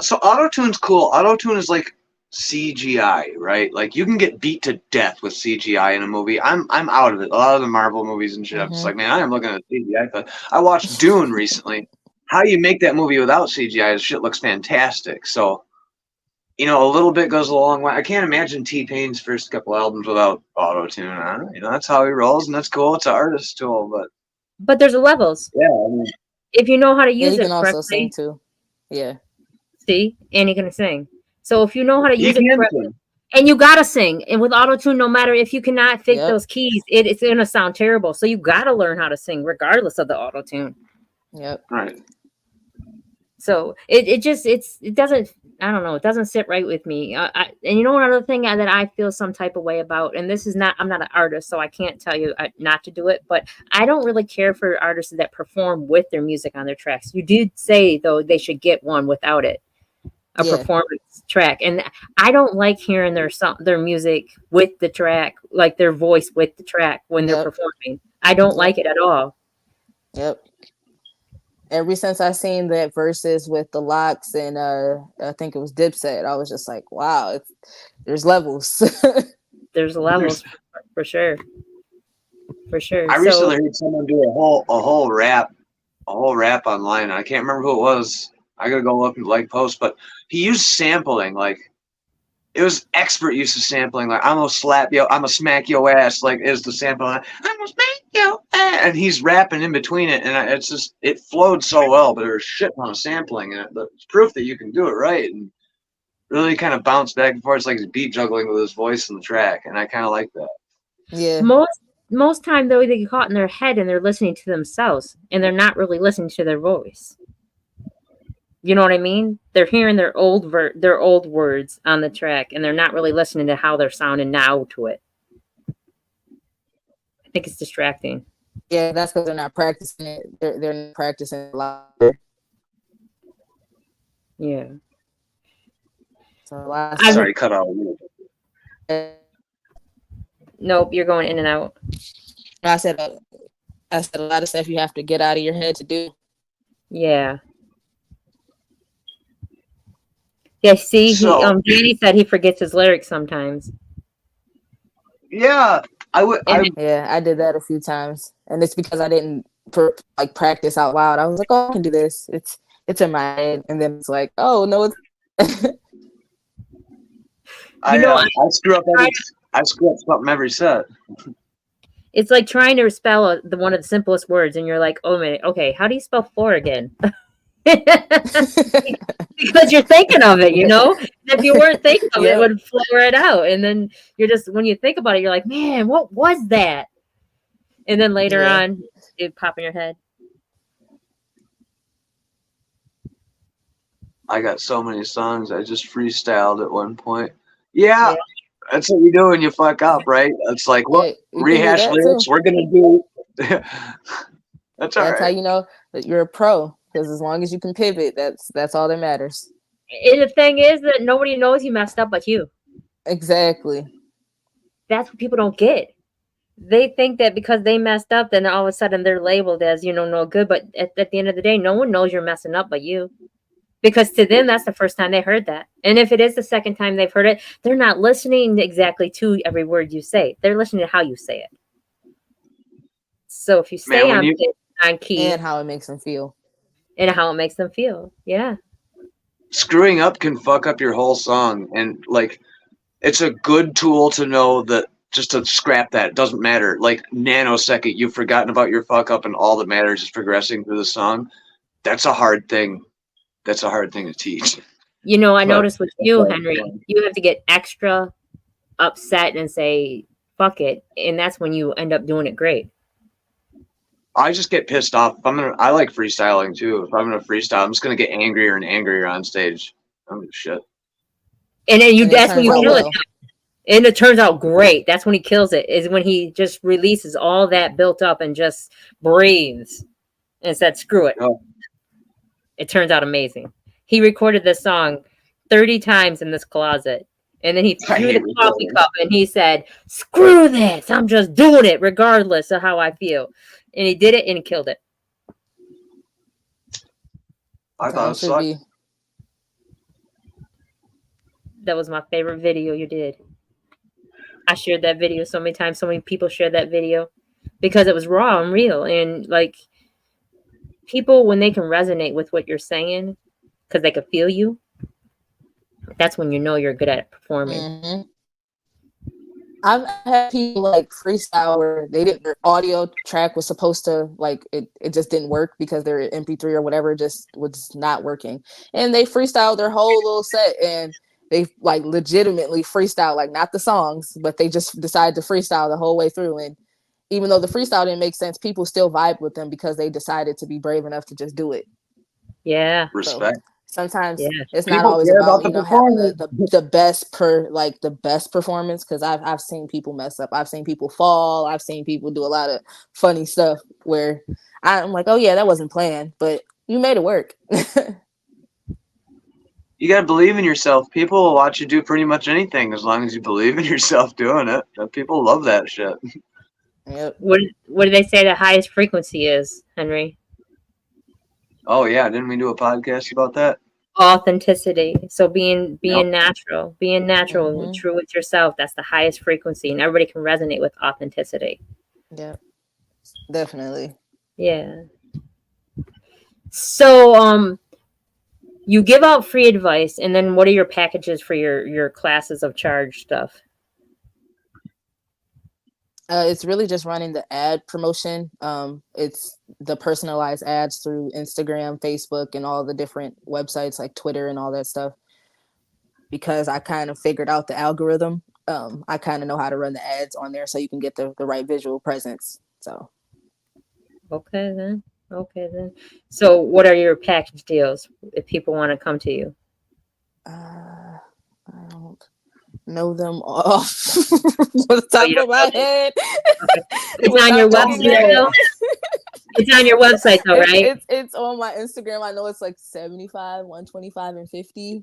So auto-tune's cool. Auto-tune is like CGI, right? Like you can get beat to death with CGI in a movie. I'm out of it. A lot of the Marvel movies and shit, I'm just like, man, I am looking at CGI. I watched Dune recently. How you make that movie without CGI, shit looks fantastic. So, you know, a little bit goes a long way. I can't imagine T-Pain's first couple albums without auto-tune on it. You know, that's how he rolls, and that's cool. It's an artist tool, but there's levels. Yeah, I mean, if you know how to use it correctly. You can also sing correctly. too. Yeah. See, and he can sing. So if you know how to use it correctly, and you gotta sing, and with auto-tune, no matter if you cannot fit those keys, it's gonna sound terrible. So you gotta learn how to sing regardless of the auto-tune. Yep. Right. So it doesn't, I don't know, it doesn't sit right with me. And you know, another thing that I feel some type of way about, and this is not, I'm not an artist, so I can't tell you not to do it, but I don't really care for artists that perform with their music on their tracks. You did say, though, they should get one without it, a performance track. And I don't like hearing their music with the track, like their voice with the track when they're performing. I don't like it at all. Yep. Ever since I seen that verses with the Locks and I think it was Dipset, I was just like, wow, there's levels. There's levels for sure. For sure. I recently heard someone do a whole rap online. I can't remember who it was. I gotta go look and post, but he used sampling, like it was expert use of sampling, like I'm gonna slap yo, I'm gonna smack your ass, like is the sample. I'm gonna smack yo ass, and he's rapping in between it, and it's just, it flowed so well, but there's shit ton of sampling in it. But it's proof that you can do it right and really kind of bounce back and forth. It's like he's beat juggling with his voice in the track, and I kind of like that. Yeah. Most time though, they get caught in their head and they're listening to themselves, and they're not really listening to their voice. You know what I mean? They're hearing their old words on the track, and they're not really listening to how they're sounding now to it. I think it's distracting. Yeah, that's because they're not practicing it. They're not practicing a lot. Yeah. So sorry, cut out. Nope, you're going in and out. I said a lot of stuff you have to get out of your head to do. Yeah. Yeah, see, Danny said he forgets his lyrics sometimes. Yeah, I did that a few times, and it's because I didn't practice out loud. I was like, oh, I can do this. It's in my head, and then it's like, oh no, it's. I screw up. I screw up something every set. It's like trying to spell one of the simplest words, and you're like, oh man, okay, how do you spell floor again? Because you're thinking of it, you know. If you weren't thinking of it, it would flow right out, and then you're just, when you think about it, you're like, man, what was that? And then later on, it pop in your head. I got so many songs I just freestyled at one point. Yeah. That's what you do when you fuck up, right? It's like, what rehash lyrics we're gonna do. That's all right. That's how you know that you're a pro. Because as long as you can pivot, that's all that matters. And the thing is that nobody knows you messed up but you. Exactly. That's what people don't get. They think that because they messed up, then all of a sudden they're labeled as, no good. But at the end of the day, no one knows you're messing up but you. Because to them, that's the first time they heard that. And if it is the second time they've heard it, they're not listening exactly to every word you say. They're listening to how you say it. So if you stay on key. And how it makes them feel. And how it makes them feel. Yeah. Screwing up can fuck up your whole song. And it's a good tool to know that, just to scrap that. It doesn't matter. Like nanosecond, you've forgotten about your fuck up and all that matters is progressing through the song. That's a hard thing. that's a hard thing to teach. You know, I But noticed with you, Henry, you have to get extra upset and say, fuck it. And that's when you end up doing it great. I just get pissed off. I like freestyling too. If I'm gonna freestyle, I'm just gonna get angrier and angrier on stage. I don't give a shit. And then that's when you kill it. well. And it turns out great. That's when he kills it, is when he just releases all that built up and just breathes and said, screw it. Oh. It turns out amazing. He recorded this song 30 times in this closet. And then he threw the coffee cup and he said, screw this. I'm just doing it regardless of how I feel. And he did it and he killed it. I thought it sucked. That was my favorite video you did. I shared that video so many times. So many people shared that video because it was raw and real. And like people, when they can resonate with what you're saying, because they can feel you, that's when you know you're good at performing. Mm-hmm. I've had people like freestyle where their audio track was supposed to like it just didn't work because their MP3 or whatever just was not working. And they freestyled their whole little set and they like legitimately freestyle, like not the songs, but they just decided to freestyle the whole way through. And even though the freestyle didn't make sense, people still vibe with them because they decided to be brave enough to just do it. Yeah. Respect. So sometimes it's people not always about the having the best performance, because I've seen people mess up. I've seen people fall. I've seen people do a lot of funny stuff where I'm like, oh yeah, that wasn't planned, but you made it work. You gotta believe in yourself. People will watch you do pretty much anything as long as you believe in yourself doing it. People love that shit. Yep. What do they say the highest frequency is, Henry? Oh yeah, didn't we do a podcast about that? Authenticity. So being natural, Mm-hmm. true with yourself, that's the highest frequency, and everybody can resonate with authenticity. Yeah, definitely. Yeah. So you give out free advice, and then what are your packages for your classes of charge stuff? It's really just running the ad promotion. It's the personalized ads through Instagram, Facebook, and all the different websites like Twitter and all that stuff. Because I kind of figured out the algorithm. I kind of know how to run the ads on there so you can get the right visual presence. So. Okay then. So what are your package deals if people want to come to you? I don't know them off the top of my head. It's on your website. It's on your website though, right? It's on my Instagram. I know it's like 75, 125, and 50.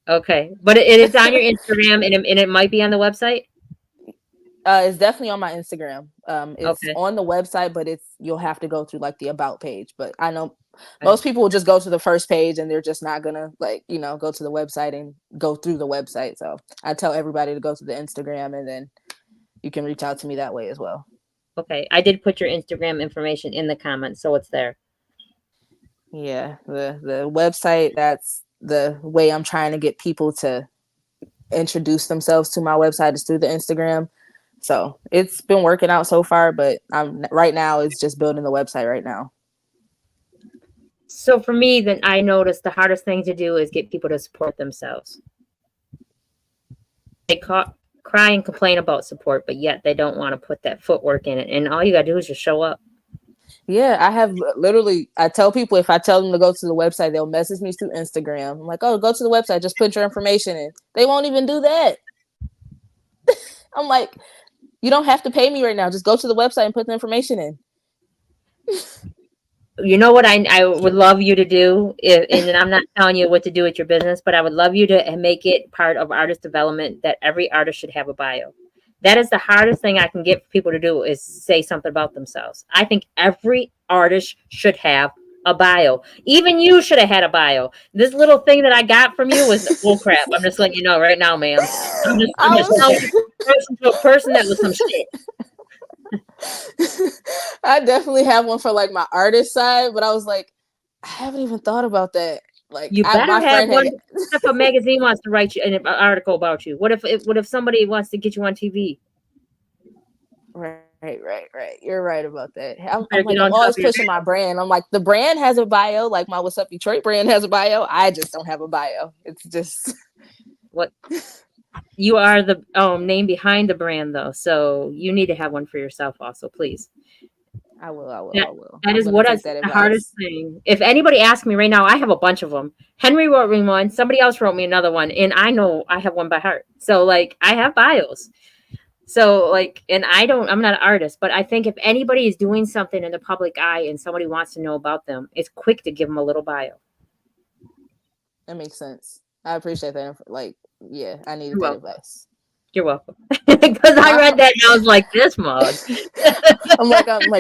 Okay, but it is on your Instagram and it might be on the website. It's definitely on my Instagram. It's Okay. on the website, but you'll have to go through like the about page. But I know most people will just go to the first page and they're just not gonna go to the website and go through the website. So I tell everybody to go to the Instagram, and then you can reach out to me that way as well. Okay, I did put your Instagram information in the comments, so it's there. Yeah, the website, that's the way I'm trying to get people to introduce themselves to my website, is through the Instagram. So it's been working out so far, but right now it's just building the website right now. So for me, then I noticed the hardest thing to do is get people to support themselves. They cry and complain about support, but yet they don't want to put that footwork in it. And all you got to do is just show up. Yeah, I tell people, if I tell them to go to the website, they'll message me through Instagram. I'm like, oh, go to the website, just put your information in. They won't even do that. I'm like, you don't have to pay me right now. Just go to the website and put the information in. You know what I would love you to do, and I'm not telling you what to do with your business, but I would love you to make it part of artist development that every artist should have a bio. That is the hardest thing I can get people to do, is say something about themselves. I think every artist should have a bio. Even you should have had a bio. This little thing that I got from you was bull crap. I'm just letting you know right now, ma'am. I'm just telling you, person to a person, that was some shit. I definitely have one for like my artist side, but I was like, I haven't even thought about that. Like, you better have one. If a magazine wants to write you an article about you, what if somebody wants to get you on TV? Right. Right. You're right about that. Better I'm get like, on I'm top always of your pushing my brand. I'm like, the brand has a bio, like my What's Up Detroit brand has a bio. I just don't have a bio. It's just what you are the name behind the brand though, so you need to have one for yourself also, please. I will. That, that I'm is gonna what take is that the hardest advice. thing. If anybody asks me right now, I have a bunch of them. Henry wrote me one, somebody else wrote me another one, and I know I have one by heart. So like I have bios. So like, and I'm not an artist, but I think if anybody is doing something in the public eye and somebody wants to know about them, it's quick to give them a little bio. That makes sense. I appreciate that. Like, yeah, I needed You're that welcome. advice. You're welcome. Because I read that and I was like, this mug.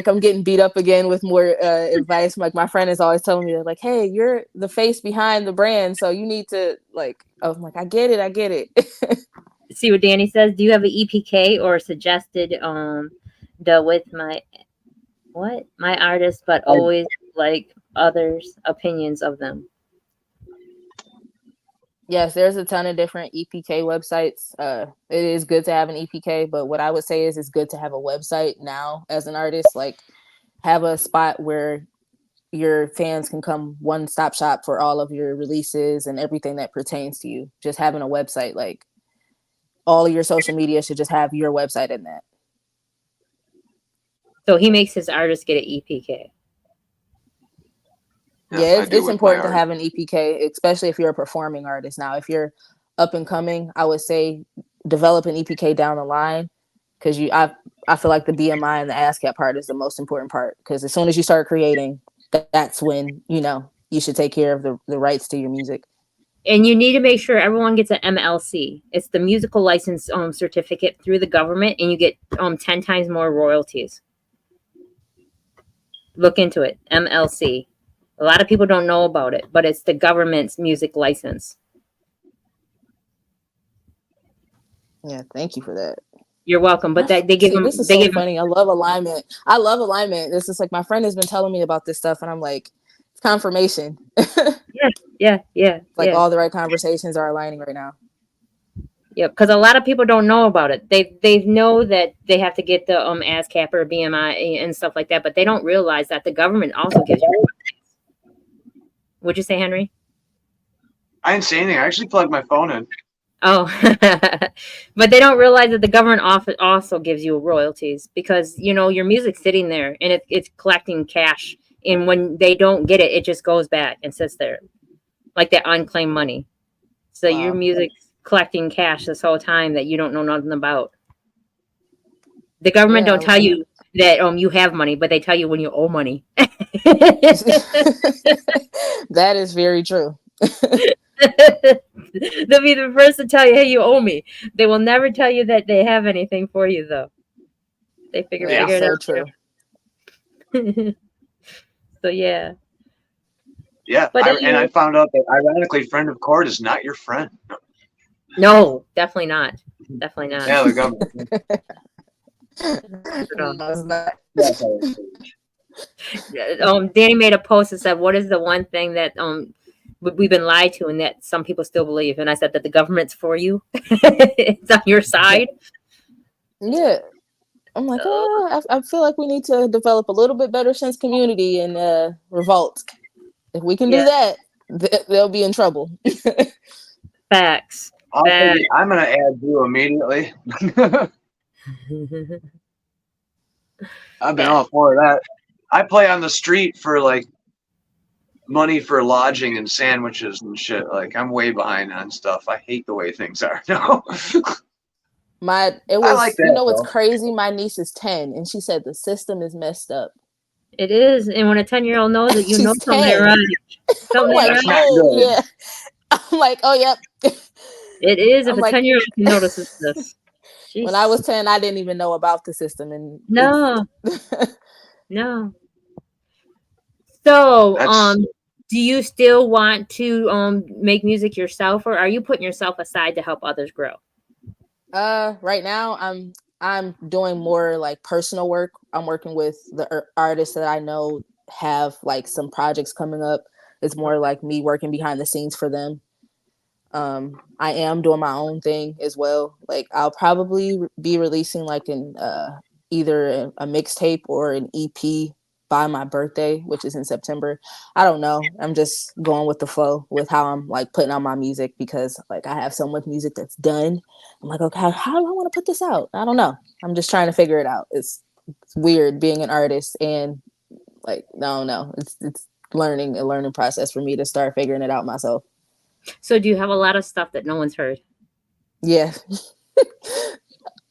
I'm getting beat up again with more advice. Like my friend is always telling me like, hey, you're the face behind the brand, so you need to like. I'm like, I get it. See what Danny says. Do you have an EPK or suggested the with my artist, but always like others' opinions of them? Yes, there's a ton of different EPK websites. It is good to have an EPK, but what I would say is it's good to have a website now as an artist. Like, have a spot where your fans can come one-stop shop for all of your releases and everything that pertains to you. Just having a website, like all of your social media should just have your website in that. So he makes his artists get an EPK. Yes, Yeah, I do it's with important my to art. have an EPK, especially if you're a performing artist. Now, if you're up and coming, I would say develop an EPK down the line, because I feel like the BMI and the ASCAP part is the most important part, because as soon as you start creating, that's when you should take care of the rights to your music. And you need to make sure everyone gets an MLC. It's the musical license certificate through the government, and you get 10 times more royalties. Look into it. MLC. A lot of people don't know about it, but it's the government's music license. Yeah, thank you for that. You're welcome. But they give them. This is They so give them. funny. I love alignment. This is like my friend has been telling me about this stuff, and I'm like, it's confirmation. Yeah. Like all the right conversations are aligning right now. Yeah, because a lot of people don't know about it. They know that they have to get the ASCAP or BMI and stuff like that, but they don't realize that the government also gives you. Would you say, Henry? I didn't say anything. I actually plugged my phone in. Oh, but they don't realize that the government also gives you royalties, because your music's sitting there and it's collecting cash, and when they don't get it, it just goes back and sits there like that unclaimed money. So your music's collecting cash this whole time that you don't know nothing about. The government don't tell you that you have money, but they tell you when you owe money. That is very true. They'll be the first to tell you, hey, you owe me. They will never tell you that they have anything for you, though. They figure it out. True. So yeah. Yeah, I found out that ironically, friend of court is not your friend. No, definitely not. Definitely not. Yeah, the government. Danny made a post that said, "What is the one thing that we've been lied to and that some people still believe?" And I said that the government's for you. It's on your side. Yeah. I'm like, I feel like we need to develop a little bit better sense community and revolt. If we can do that, they'll be in trouble. Facts. I'm going to add you immediately. I've been all for that. I play on the street for like money for lodging and sandwiches and shit. Like, I'm way behind on stuff. I hate the way things are now. It's crazy. My niece is 10 and she said the system is messed up. It is. And when a 10-year-old knows it, you know something ain't I'm right. yeah. I'm like, oh, yep. It is. If a 10-year-old notices this. Jeez. When I was 10, I didn't even know about the system. And no. So, do you still want to make music yourself, or are you putting yourself aside to help others grow? Right now I'm doing more like personal work. I'm working with the artists that I know have like some projects coming up. It's more like me working behind the scenes for them. I am doing my own thing as well. Like I'll probably be releasing like an either a mixtape or an EP by my birthday, which is in September. I don't know. I'm just going with the flow with how I'm like putting out my music, because like I have so much music that's done. I'm like, okay, how do I want to put this out? I don't know. I'm just trying to figure it out. It's weird being an artist, and like, no. It's a learning process for me to start figuring it out myself. So do you have a lot of stuff that no one's heard? Yeah.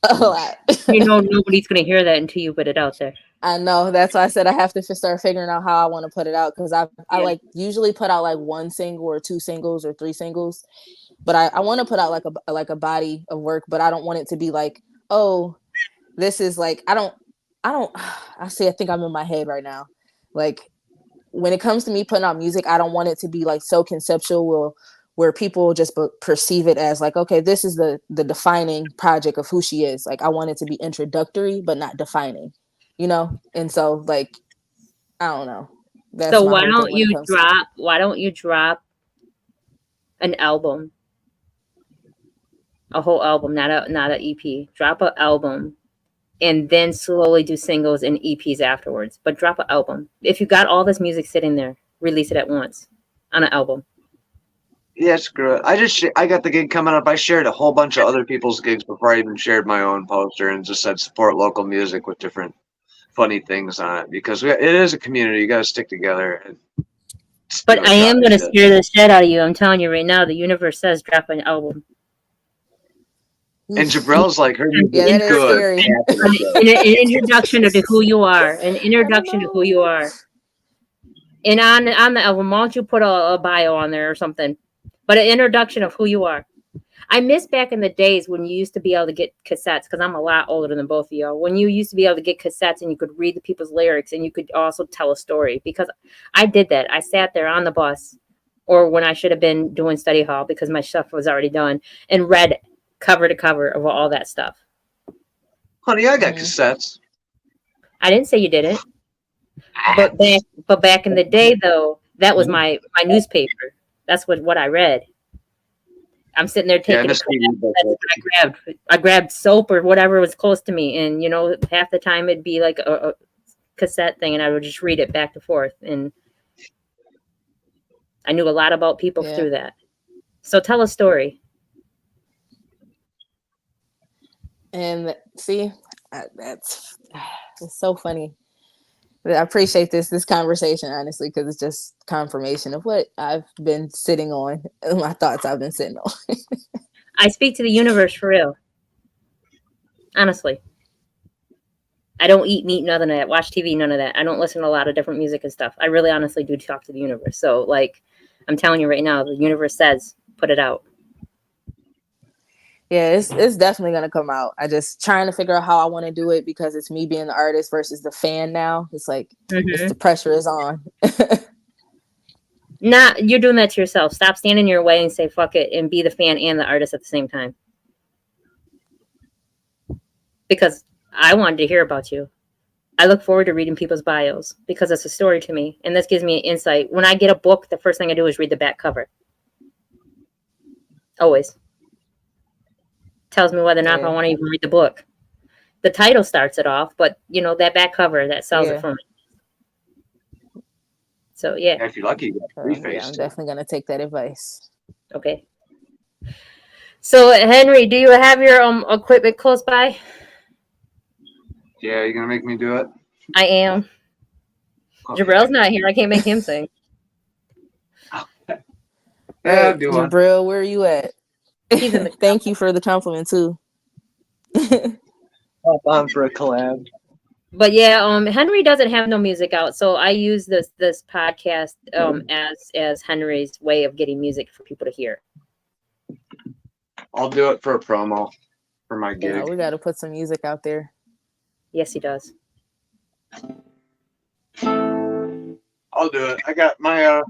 A lot. You know, nobody's going to hear that until you put it out there. I know. That's why I said I have to start figuring out how I want to put it out, because I like usually put out like one single or two singles or three singles, but I want to put out like a body of work, but I don't want it to be like, oh, this is like, I think I'm in my head right now. Like, when it comes to me putting out music, I don't want it to be like so conceptual where people just perceive it as like, okay, this is the defining project of who she is. Like, I want it to be introductory, but not defining, you know? And so like, I don't know. That's so why don't you drop an album, a whole album, not an EP, drop an album, and then slowly do singles and EPs afterwards, but drop an album. If you got all this music sitting there, release it at once on an album. Yeah, screw it. I got the gig coming up. I shared a whole bunch of other people's gigs before I even shared my own poster, and just said support local music with different funny things on it, because it is a community. You got to stick together. But I am going to scare the shit out of you. I'm telling you right now, the universe says drop an album. And Jabrell's like, her music that is good. An introduction to who you are. An introduction to who you are. And on the album, why don't you put a bio on there or something? But an introduction of who you are. I miss back in the days when you used to be able to get cassettes, because I'm a lot older than both of you. When you used to be able to get cassettes and you could read the people's lyrics and you could also tell a story. Because I did that. I sat there on the bus, or when I should have been doing study hall because my stuff was already done, and read cover to cover of all that stuff. Honey, I got cassettes. I didn't say you didn't. But back in the day, though, that was my newspaper. That's what I read. I'm sitting there taking I grabbed soap or whatever was close to me, and you know, half the time it'd be like a cassette thing, and I would just read it back and forth, and I knew a lot about people through that. So tell a story. And see, it's so funny. I appreciate this conversation, honestly, because it's just confirmation of what I've been sitting on, and my thoughts I've been sitting on. I speak to the universe for real. Honestly. I don't eat meat, none of that. Watch TV, none of that. I don't listen to a lot of different music and stuff. I really honestly do talk to the universe. So, like, I'm telling you right now, the universe says, put it out. Yeah, it's definitely going to come out. I just trying to figure out how I want to do it, because it's me being the artist versus the fan now. It's like, the pressure is on. You're doing that to yourself. Stop standing in your way and say, fuck it, and be the fan and the artist at the same time. Because I wanted to hear about you. I look forward to reading people's bios because it's a story to me. And this gives me an insight. When I get a book, the first thing I do is read the back cover. Always. Tells me whether or not I want to even read the book. The title starts it off, but you know, that back cover that sells it for me. So yeah. If you're lucky, you got preface. I'm definitely gonna take that advice. Okay. So Henry, do you have your equipment close by? Yeah, you're gonna make me do it? I am. Okay. Jabrell's not here. I can't make him sing. Yeah, do one. Jabrell, where are you at? Thank you for the compliment too. Hop on for a collab. But yeah, Henry doesn't have no music out, so I use this podcast as Henry's way of getting music for people to hear. I'll do it for a promo for my gig. Yeah, we got to put some music out there. Yes, he does. I'll do it. I got my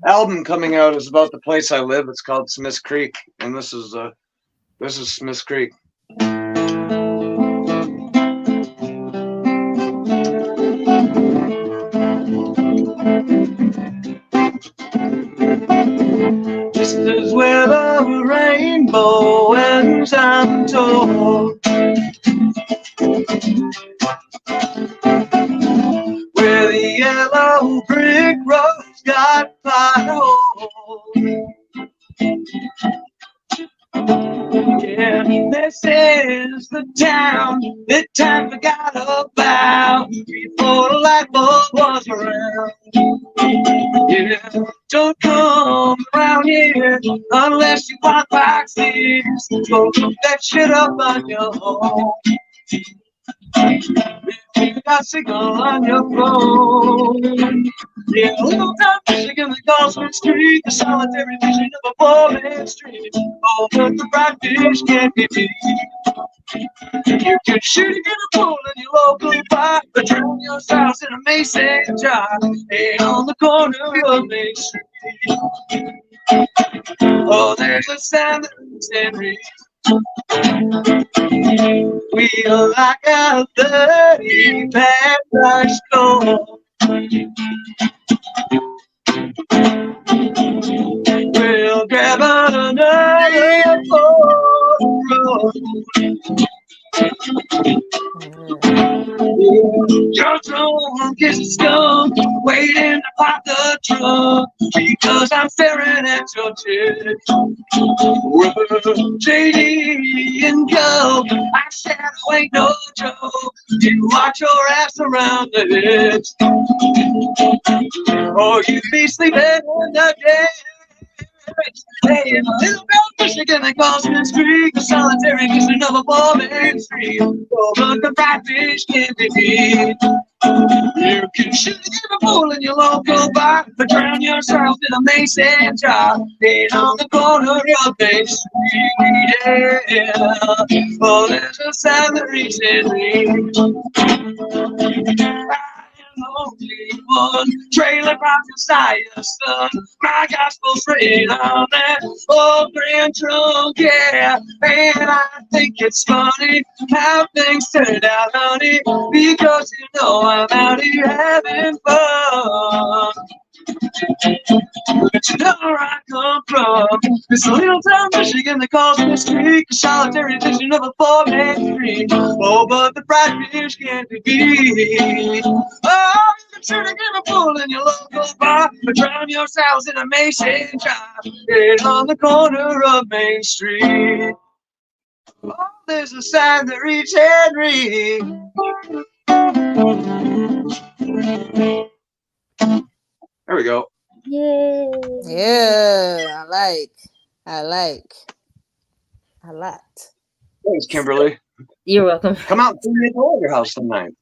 album coming out. Is about the place I live. It's called Smith's Creek, and this is Smith's Creek. This is where the rainbow ends, I'm told. old brick road's got potholes. Yeah, this is the town that time forgot about before the light bulb was around. Yeah, don't come around here unless you want boxes. Go put that shit up on your home. You got signal on your phone. Yeah, a little town fishing in the Gosford Street, the solitary vision of a four-man street. Oh, but the bright fish can't be beat. You can shoot it in a pool in your local bar, but drown yourselves in a mason jar. And on the corner of Main Street, oh, there's a sign that reads, we like a 30 paradise store. We'll grab another road. Your drunk is a skunk waiting to pop the trunk because I'm staring at your chick. Well, JD and go, I said I ain't no joke. You watch your ass around the edge, or you be sleeping in the day. Hey, a little girl Michigan that Gosford Street, the solitary vision of a four-man street. Oh, but the bright fish can't be beat. You can shoot it in a pool in your local bar, but drown yourself in a mason jar. And on the corner of Main Street, yeah. Oh, there's a sign that reads and reads, only one trailer park beside the sun. My gospel's written on that old grand trunk, yeah. And I think it's funny how things turned out, honey, because you know I'm out here having fun. But you know where I come from. It's a little town Michigan that calls me street, a solitary vision of a four-man street. Oh, but the bright fish can't be beat. Oh, you can shoot in a pool in your local bar, but drown yourselves in a mason jar. Right on the corner of Main Street. Oh, there's a sign that reads Henry. There we go. Yay. Yeah, I like. Thanks, Kimberly. You're welcome. Come out to your house tonight.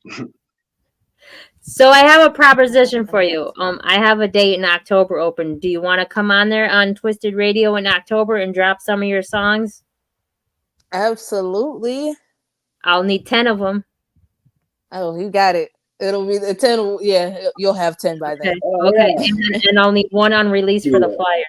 So I have a proposition for you. I have a date in October open. Do you want to come on there on Twisted Radio in October and drop some of your songs? Absolutely. I'll need 10 of them. Oh, you got it. It'll be the 10. Yeah, you'll have 10 by then. Okay. And I'll need one on release for the flyer.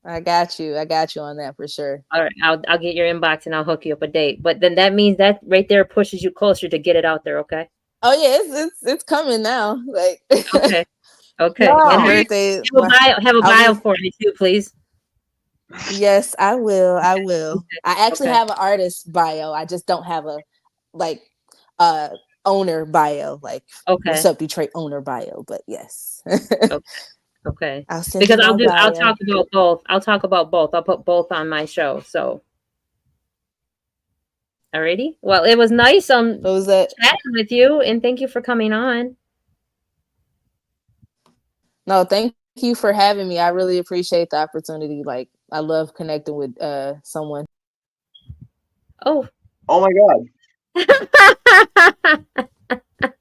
I got you on that for sure. All right, I'll get your inbox and I'll hook you up a date. But then that means that right there pushes you closer to get it out there. Okay. Oh yeah, it's coming now. Like okay. Yeah. And Birthday, have a bio for me too, please. Yes, I will. I actually have an artist bio. I just don't have a owner bio, like what's up Detroit owner bio, but yes. Okay. I'll talk about both. I'll put both on my show. So alrighty. Well, it was nice chatting with you, and thank you for coming on. No, thank you for having me. I really appreciate the opportunity. Like, I love connecting with someone. Oh my God.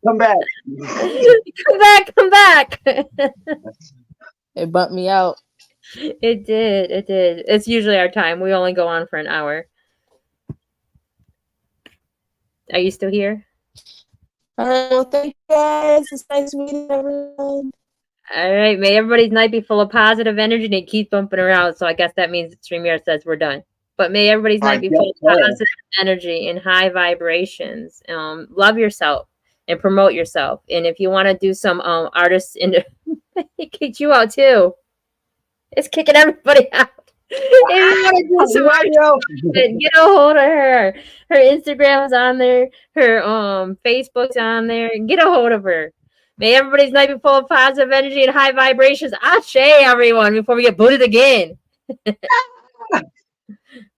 Come back. Come back. It bumped me out. It did. It's usually our time. We only go on for an hour. Are you still here? All right. Well, thank you guys. It's nice meeting everyone. All right. May everybody's night be full of positive energy and it keeps bumping around. So I guess that means StreamYard says we're done. But may everybody's night be full of positive energy and high vibrations. Love yourself and promote yourself. And if you want to do some artists in it kicked you out too. It's kicking everybody out. If you want to do some artists, get a hold of her. Her Instagram's on there. Her Facebook's on there. Get a hold of her. May everybody's night be full of positive energy and high vibrations. Ashe, everyone, before we get booted again.